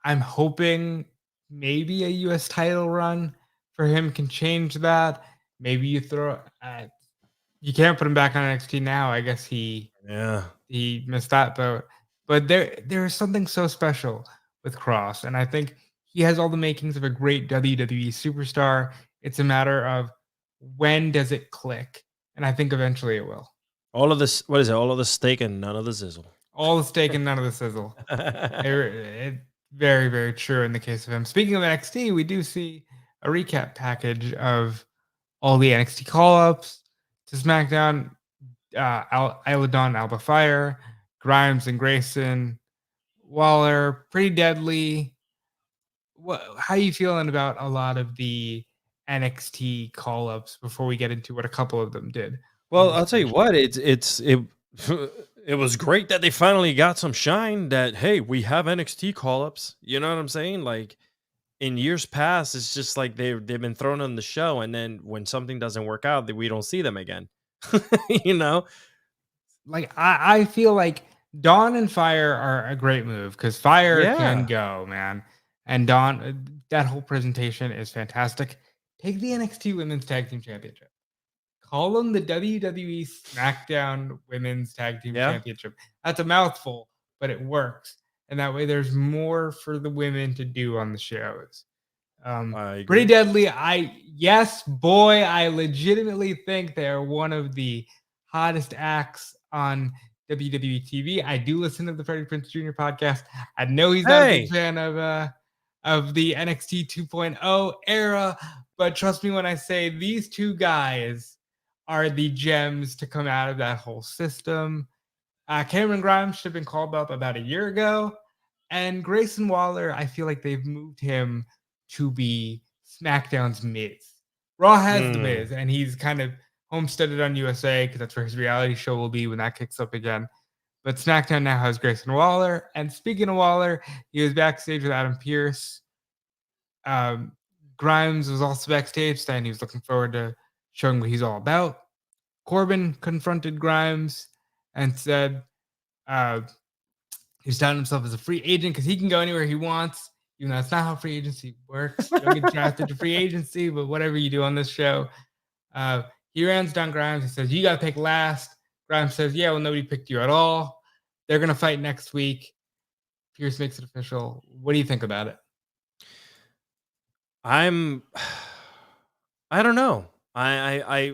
I'm hoping maybe a US title run for him can change that. Maybe you you can't put him back on NXT now. I guess he missed that boat. But there is something so special with Kross, and I think he has all the makings of a great WWE superstar. It's a matter of when does it click, and I think eventually it will. All of this, what is it? All of the steak and none of the sizzle. All the steak and none of the sizzle. Very, very true in the case of him. Speaking of NXT, we do see a recap package of all the NXT call-ups to SmackDown. Isla Dawn, Alba Fire, Grimes and Grayson, Waller, pretty deadly. How are you feeling about a lot of the NXT call-ups before we get into what a couple of them did? Well, I'll tell you what, it was great that they finally got some shine that, hey, we have NXT call-ups. You know what I'm saying? Like, in years past, it's just like they've been thrown on the show, and then when something doesn't work out, we don't see them again. Like, I feel like Dawn and Fire are a great move because Fire can go, man. And Dawn, that whole presentation is fantastic. Take the NXT Women's Tag Team Championship. Call them the WWE SmackDown Women's Tag Team Championship. That's a mouthful, but it works. And that way there's more for the women to do on the shows. Pretty Deadly. I legitimately think they're one of the hottest acts on WWE TV. I do listen to the Freddie Prinze Jr. podcast. I know he's not a big fan of the NXT 2.0 era, but trust me when I say these two guys are the gems to come out of that whole system. Cameron Grimes should have been called up about a year ago, and Grayson Waller, I feel like they've moved him to be SmackDown's Miz. Raw has the Miz, and he's kind of homesteaded on USA because that's where his reality show will be when that kicks up again. But SmackDown now has Grayson Waller. And speaking of Waller, he was backstage with Adam Pearce. Grimes was also backstage, saying he was looking forward to showing what he's all about. Corbin confronted Grimes and said he's touting himself as a free agent because he can go anywhere he wants. Even though that's not how free agency works. You don't get drafted to free agency, but whatever you do on this show. He runs down Grimes. He says, you got to pick last. Grimes says, yeah, well, nobody picked you at all. They're going to fight next week. Pierce makes it official. What do you think about it? I don't know. I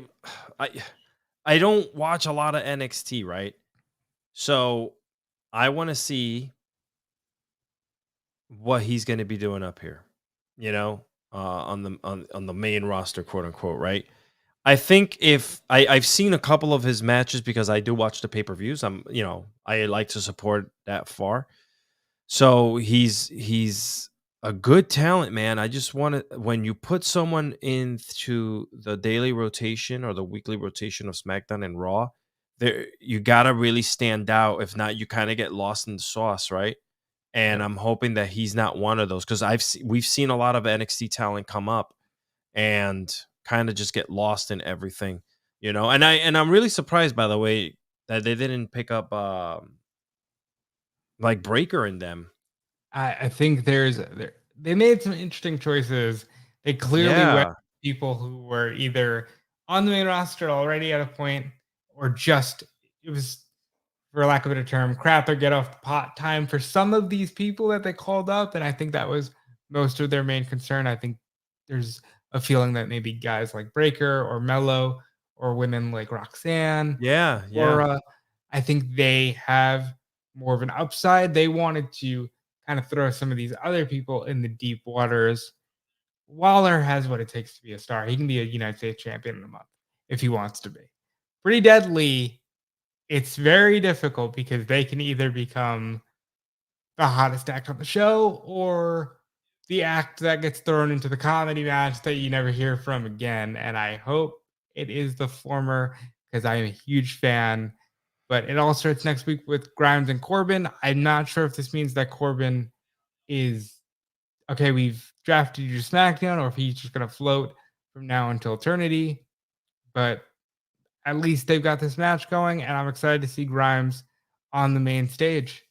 don't watch a lot of NXT, right? So I want to see what he's going to be doing up here, on the main roster, quote unquote, right? I think if I've seen a couple of his matches because I do watch the pay-per-views. I like to support that far. So he's a good talent, man. I just want to, when you put someone into the daily rotation or the weekly rotation of SmackDown and Raw, you gotta really stand out. If not, you kind of get lost in the sauce, right? And I'm hoping that he's not one of those because we've seen a lot of NXT talent come up and kind of just get lost in everything, And I'm really surprised, by the way, that they didn't pick up like Breaker in them. I think they made some interesting choices. They clearly went with people who were either on the main roster already at a point, or just it was, for lack of a better term, crap or get off the pot time for some of these people that they called up. And I think that was most of their main concern. I think there's a feeling that maybe guys like Breaker or Mello or women like Roxanne, Laura, I think they have more of an upside. They wanted to kind of throw some of these other people in the deep waters. Waller has what it takes to be a star. He can be a United States champion in a month if he wants to be. Pretty Deadly, it's very difficult because they can either become the hottest act on the show or the act that gets thrown into the comedy match that you never hear from again. And I hope it is the former because I am a huge fan. But it all starts next week with Grimes and Corbin. I'm not sure if this means that Corbin is, okay, we've drafted you to SmackDown, or if he's just going to float from now until eternity. But at least they've got this match going, and I'm excited to see Grimes on the main stage.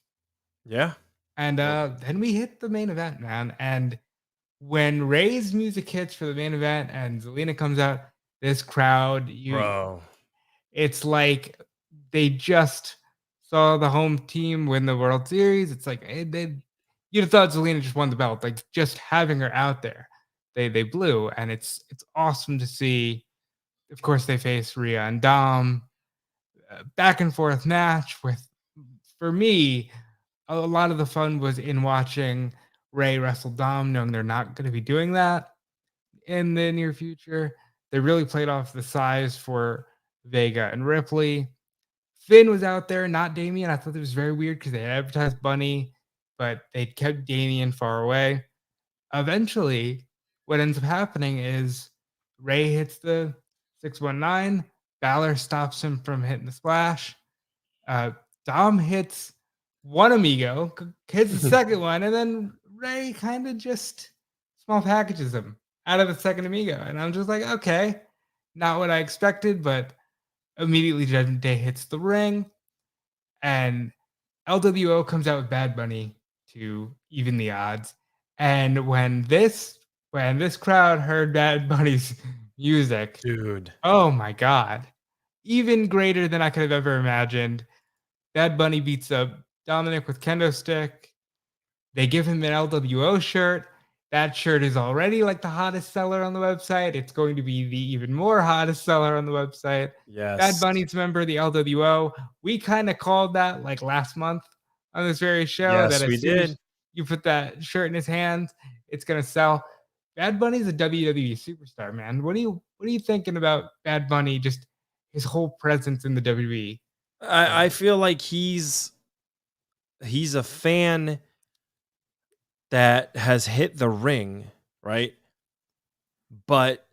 Yeah. And then we hit the main event, man. And when Ray's music hits for the main event and Zelina comes out, this crowd, it's like they just saw the home team win the World Series. It's like you'd have thought Zelina just won the belt. Like, just having her out there, they blew, and it's awesome to see. Of course, they face Rhea and Dom, back and forth match. For me, a lot of the fun was in watching Ray wrestle Dom, knowing they're not going to be doing that in the near future. They really played off the size for Vega and Ripley. Finn was out there, not Damian. I thought it was very weird because they advertised Bunny, but they kept Damian far away. Eventually, what ends up happening is Ray hits the 619. Balor stops him from hitting the splash. Dom hits one amigo, hits the second one, and then Ray kind of just small packages him out of the second amigo. And I'm just like, okay, not what I expected, but immediately Judgment Day hits the ring, and LWO comes out with Bad Bunny to even the odds. And when this crowd heard Bad Bunny's music, Dude. oh my God, even greater than I could have ever imagined. Bad Bunny beats up Dominic with kendo stick. They give him an LWO shirt. That shirt is already like the hottest seller on the website. It's going to be the even more hottest seller on the website. Bad Yes. Bunny's a member of the LWO. We kind of called that like last month on this very show. Yes, that we as soon as did. you put that shirt in his hands, it's gonna sell. Bad Bunny's a WWE superstar, man. What are you thinking about Bad Bunny? Just his whole presence in the WWE. I feel like he's a fan that has hit the ring, right? But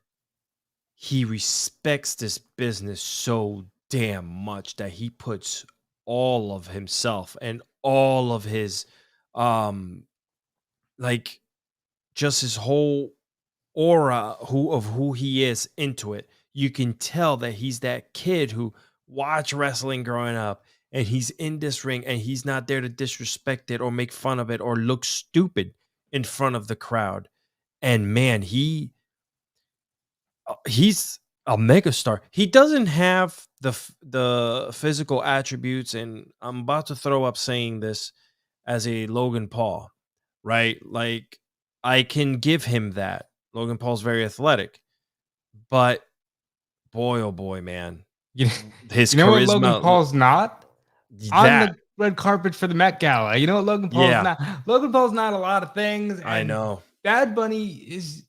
he respects this business so damn much that he puts all of himself and all of his like just his whole aura of who he is into it. You can tell that he's that kid who watched wrestling growing up, and he's in this ring, and he's not there to disrespect it or make fun of it or look stupid in front of the crowd. And man, he's a megastar. He doesn't have the physical attributes, and I'm about to throw up saying this as a Logan Paul, right? Like, I can give him that. Logan Paul's very athletic, but boy, oh boy, man, You, his you know what charisma. Logan Paul's not? On That the red carpet for the Met Gala. You know what Logan Paul's Yeah. not? Logan Paul's not a lot of things. I and know. Bad Bunny is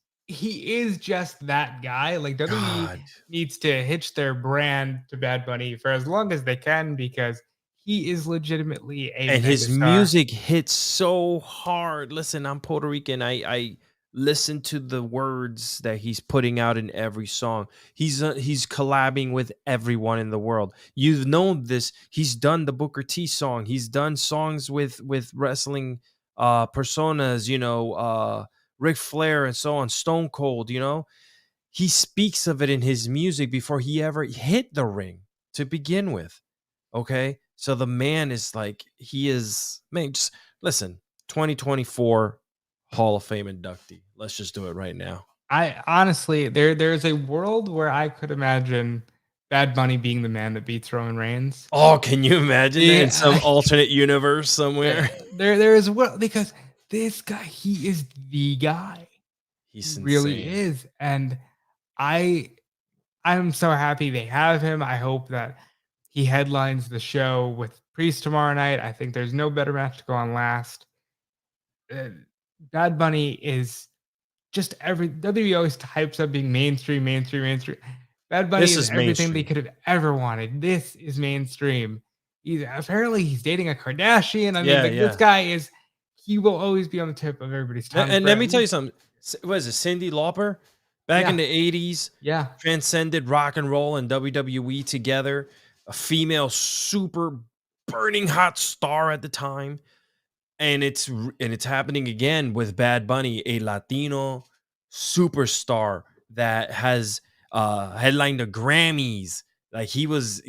just that guy. Like WWE God. needs to hitch their brand to Bad Bunny for as long as they can because he is legitimately a And his megastar. music hits so hard. Listen, I'm Puerto Rican. I listen to the words that he's putting out in every song. He's collabing with everyone in the world. You've known this. He's done the Booker T song. He's done songs with wrestling personas, Ric Flair and so on, Stone Cold, He speaks of it in his music before he ever hit the ring to begin with. Okay? So the man is like, he is, man, just listen, 2024 Hall of Fame inductee. Let's just do it right now. I honestly, there's a world where I could imagine Bad Bunny being the man that beats Roman Reigns. Oh, can you imagine that in some Yeah. alternate universe somewhere? There is well because this guy, he is the guy. He's He really insane. is, and I'm so happy they have him. I hope that he headlines the show with Priest tomorrow night. I think there's no better match to go on last. Bad Bunny is just WWE always types up being mainstream. Bad Bunny This is is everything they mainstream. could have ever wanted. This is mainstream. He's dating a Kardashian. I mean, like, this guy he will always be on the tip of everybody's tongue. And let me tell you something. What is it? Cyndi Lauper back in the 80s Yeah. transcended rock and roll and WWE together. A female super burning hot star at the time. And it's happening again with Bad Bunny, a Latino superstar that has headlined the Grammys. Like, he was,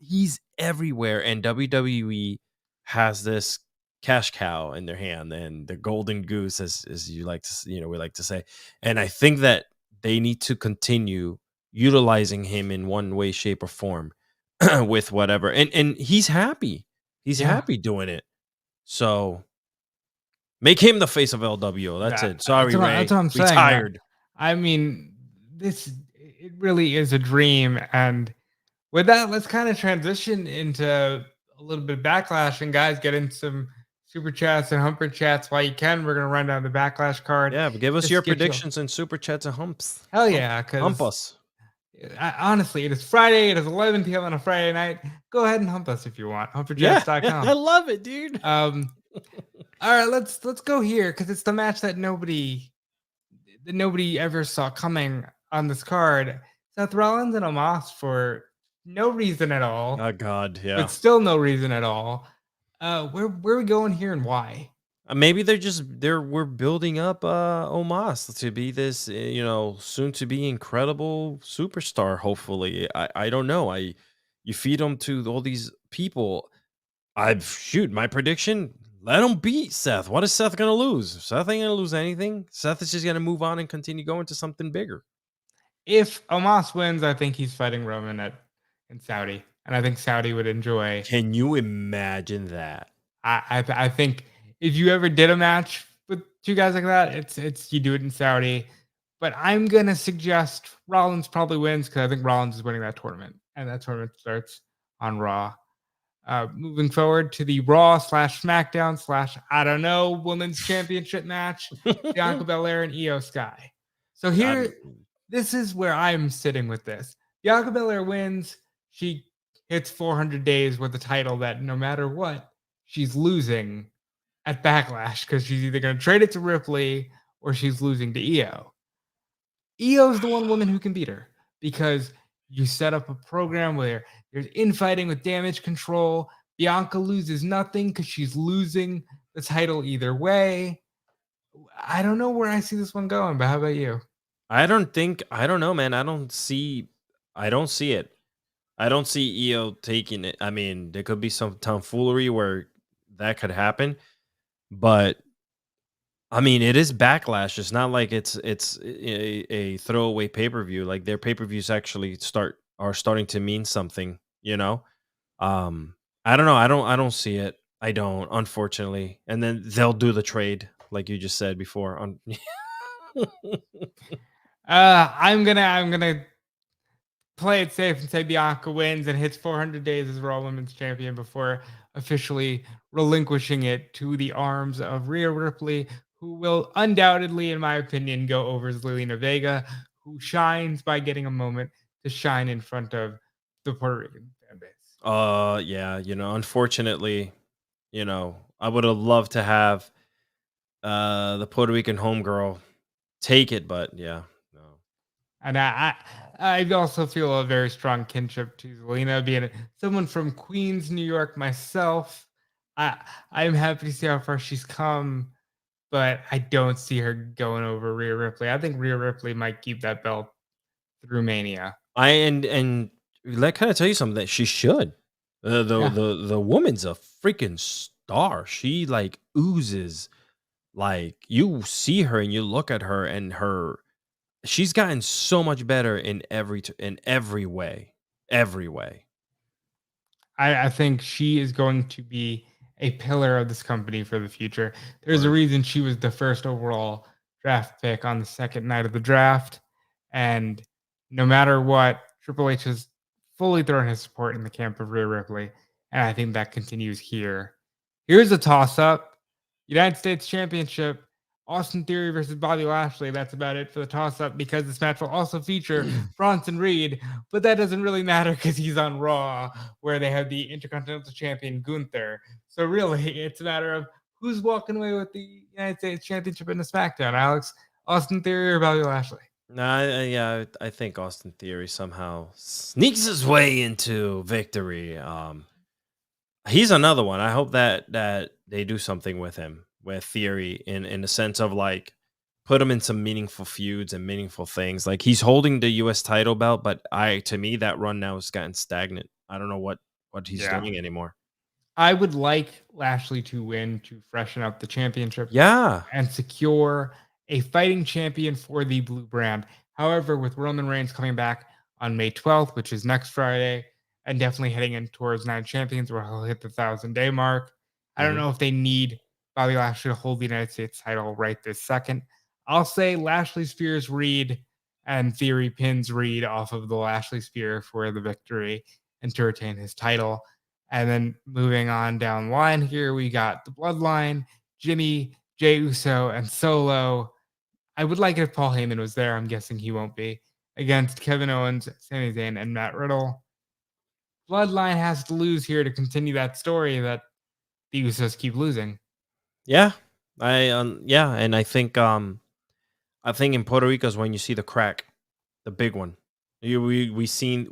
he's everywhere, and WWE has this cash cow in their hand and the golden goose, as you like to, we like to say. And I think that they need to continue utilizing him in one way, shape, or form with whatever. And he's happy. He's happy doing it. So make him the face of LWO. That's it. Sorry, Ray. That's what I'm saying. Retired. I mean, it really is a dream. And with that, let's kind of transition into a little bit of Backlash. And guys, get in some super chats and humper chats while you can. We're going to run down the Backlash card. Yeah, but give us your predictions and super chats and humps. Hell yeah. Hump us. Honestly, it is Friday. It is 11 p.m. on a Friday night. Go ahead and hump us if you want. Humperjets.com. Yeah, I love it, dude. All right, let's go here because it's the match that nobody ever saw coming on this card. Seth Rollins and Omos for no reason at all. Oh God, yeah. But still no reason at all. Where are we going here and why? Maybe we're building up Omos to be this, soon to be incredible superstar. Hopefully, I don't know. You feed them to all these people. My prediction: Let him beat Seth. What is Seth gonna lose? Seth ain't gonna lose anything. Seth is just gonna move on and continue going to something bigger. If Omos wins, I think he's fighting Roman in Saudi, and I think Saudi would enjoy. Can you imagine that? I think if you ever did a match with two guys like that, it's you do it in Saudi. But I'm gonna suggest Rollins probably wins because I think Rollins is winning that tournament, and that tournament starts on Raw. Moving forward to the Raw / SmackDown / I don't know Women's Championship match, Bianca Belair and Io Sky. So here, this is where I'm sitting with this. Bianca Belair wins. She hits 400 days with the title that no matter what, she's losing at Backlash because she's either going to trade it to Ripley or she's losing to Io. Io's the one woman who can beat her because you set up a program where there's infighting with damage control. Bianca loses nothing because she's losing the title either way. I don't know where I see this one going, but how about you? I don't know, man. I don't see it. I don't see Io taking it. I mean, there could be some tomfoolery where that could happen, but I mean, it is Backlash. It's not like it's a throwaway pay-per-view. Like their pay-per-views actually are starting to mean something, you know? I don't know. I don't see it. I don't, unfortunately. And then they'll do the trade, like you just said before. I'm gonna play it safe and say Bianca wins and hits 400 days as Raw Women's Champion before officially relinquishing it to the arms of Rhea Ripley, who will undoubtedly, in my opinion, go over Zelina Vega, who shines by getting a moment to shine in front of the Puerto Rican fan base. Yeah, unfortunately, I would have loved to have the Puerto Rican homegirl take it, but yeah, no. And I also feel a very strong kinship to Zelina, being someone from Queens, New York myself. I'm happy to see how far she's come, but I don't see her going over Rhea Ripley. I think Rhea Ripley might keep that belt through Mania. And let kind of tell you something that she should. The woman's a freaking star. She like oozes, like you see her and you look at her and she's gotten so much better in every way. Every way. I think she is going to be a pillar of this company for the future. There's a reason she was the first overall draft pick on the second night of the draft. And no matter what, Triple H has fully thrown his support in the camp of Rhea Ripley. And I think that continues here. Here's a toss-up. United States Championship. Austin Theory versus Bobby Lashley. That's about it for the toss-up because this match will also feature Bronson Reed, but that doesn't really matter because he's on Raw, where they have the Intercontinental Champion Gunther. So really, it's a matter of who's walking away with the United States Championship in the SmackDown, Alex. Austin Theory or Bobby Lashley? Yeah, I think Austin Theory somehow sneaks his way into victory. He's another one. I hope that they do something with him, with Theory, in the sense of like put him in some meaningful feuds and meaningful things. Like he's holding the U.S. title belt, but to me that run now has gotten stagnant. I don't know what he's doing anymore. I would like Lashley to win to freshen up the championship. Yeah, and secure a fighting champion for the blue brand. However, with Roman Reigns coming back on May 12th, which is next Friday, and definitely heading in towards 9 Champions where he'll hit the 1,000-day mark, I don't know if they need Bobby Lashley to hold the United States title right this second. I'll say Lashley spears Reed and Theory pins Reed off of the Lashley spear for the victory and to retain his title. And then moving on down the line here, we got the Bloodline, Jimmy, Jey Uso, and Solo. I would like it if Paul Heyman was there. I'm guessing he won't be. Against Kevin Owens, Sami Zayn, and Matt Riddle. Bloodline has to lose here to continue that story that the Usos keep losing. Yeah. And I think in Puerto Rico is when you see the crack, the big one. We seen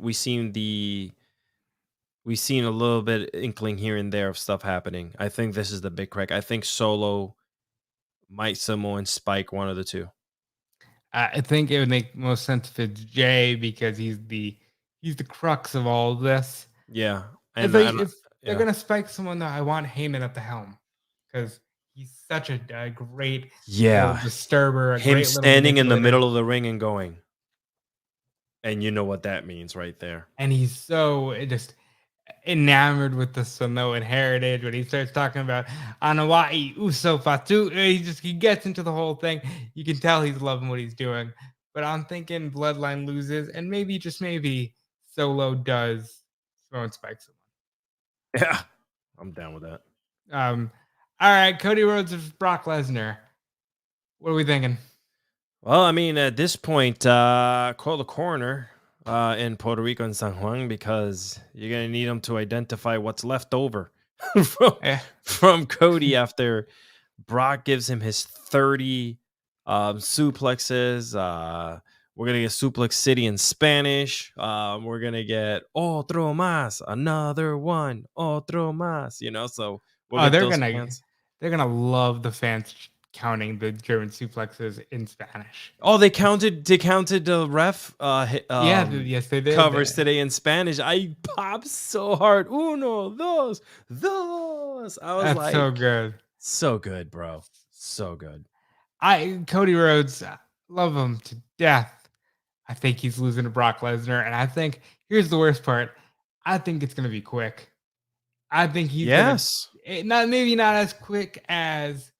a little bit inkling here and there of stuff happening. I think this is the big crack. I think Solo might Samoan spike one of the two. I think it would make most sense if it's Jay because he's the crux of all of this. Yeah. And if they're gonna spike someone, though, I want Heyman at the helm. because he's such a great little Yeah. disturber, a Him great little standing in the manipulator. middle of the ring and going. And you know what that means right there. And he's so just enamored with the Samoan heritage when he starts talking about Anawai Uso Fatu. He gets into the whole thing. You can tell he's loving what he's doing. But I'm thinking Bloodline loses, and maybe, just maybe, Solo does throw and spike someone. Yeah. I'm down with that. All right, Cody Rhodes versus Brock Lesnar. What are we thinking? Well, I mean, at this point, call the coroner in Puerto Rico and San Juan, because you're going to need them to identify what's left over from Cody after Brock gives him his 30 suplexes. We're going to get Suplex City in Spanish. We're going to get otro más, another one, otro más, so we'll they're gonna love the fans counting the German suplexes in Spanish. Oh, they counted the ref yes, they did. Covers today in Spanish. I popped so hard. Uno, dos. I was That's so good. So good, bro. So good. Cody Rhodes, love him to death. I think he's losing to Brock Lesnar, and I think here's the worst part. I think it's gonna be quick. I think he's maybe not as quick as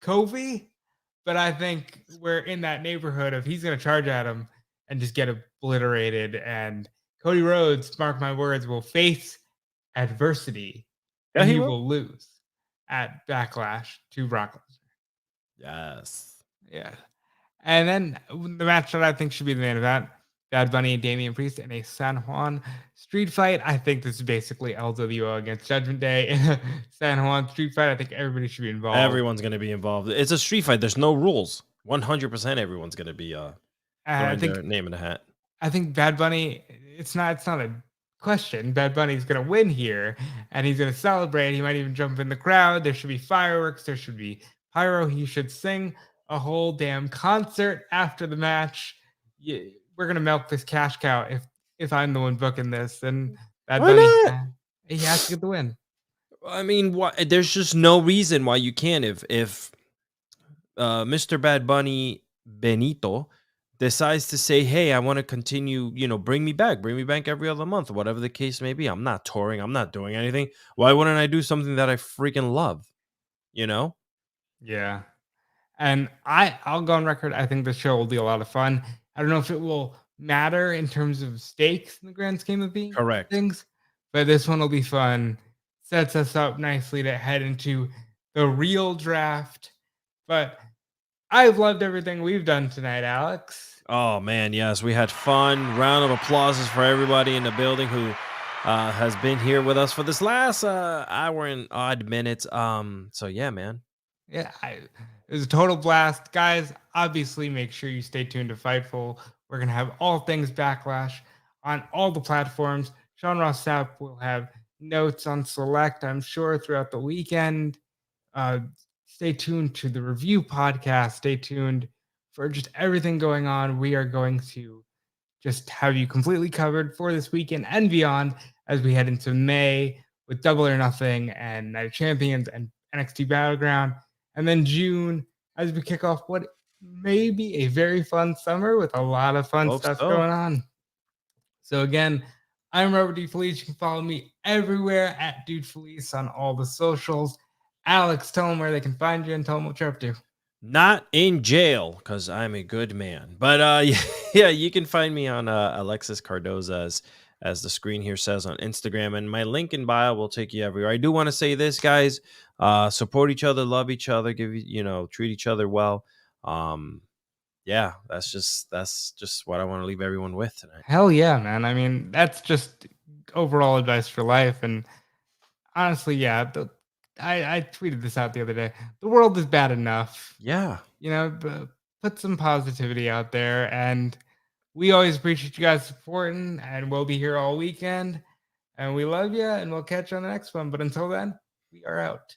Kofi, but I think we're in that neighborhood of he's going to charge at him and just get obliterated. And Cody Rhodes, mark my words, will face adversity, and he will lose at Backlash to Brock Lesnar. Yes. Yeah. And then the match that I think should be the main event, Bad Bunny and Damian Priest in a San Juan street fight. I think this is basically LWO against Judgment Day in a San Juan street fight. I think everybody should be involved. Everyone's going to be involved. It's a street fight. There's no rules. 100% everyone's going to be throwing their name in the hat. I think Bad Bunny, it's not a question. Bad Bunny's going to win here, and he's going to celebrate. He might even jump in the crowd. There should be fireworks. There should be pyro. He should sing a whole damn concert after the match. We're gonna milk this cash cow if I'm the one booking this, and Bad Bunny, he has to get the win. I mean, there's just no reason why you can't. If Mr. Bad Bunny Benito decides to say, "Hey, I want to continue, bring me back every other month, whatever the case may be. I'm not touring, I'm not doing anything. Why wouldn't I do something that I freaking love?" Yeah, and I'll go on record. I think the show will be a lot of fun. I don't know if it will matter in terms of stakes in the grand scheme of being correct things, but this one will be fun. Sets us up nicely to head into the real draft. But I've loved everything we've done tonight, Alex. Oh man, yes, we had fun. Round of applauses for everybody in the building who has been here with us for this last hour and odd minutes. So yeah, man. Yeah, it was a total blast. Guys, obviously make sure you stay tuned to Fightful. We're going to have all things Backlash on all the platforms. Sean Ross Sapp will have notes on Select, I'm sure, throughout the weekend. Stay tuned to the review podcast. Stay tuned for just everything going on. We are going to just have you completely covered for this weekend and beyond as we head into May with Double or Nothing and Night of Champions and NXT Battleground. And then June, as we kick off what may be a very fun summer with a lot of fun stuff going on. So again, I'm Robert D. Felice. You can follow me everywhere at Dude Felice on all the socials. Alex, tell them where they can find you and tell them what you're up to. Not in jail, because I'm a good man. But yeah, you can find me on Alexis Cardoza, as the screen here says, on Instagram, and my link in bio will take you everywhere. I do want to say this, guys: support each other, love each other, treat each other well. Yeah, that's just what I want to leave everyone with tonight. Hell yeah, man! I mean, that's just overall advice for life. And honestly, yeah, I tweeted this out the other day. The world is bad enough. Yeah, put some positivity out there, and we always appreciate you guys supporting, and we'll be here all weekend, and we love you, and we'll catch you on the next one. But until then, we are out.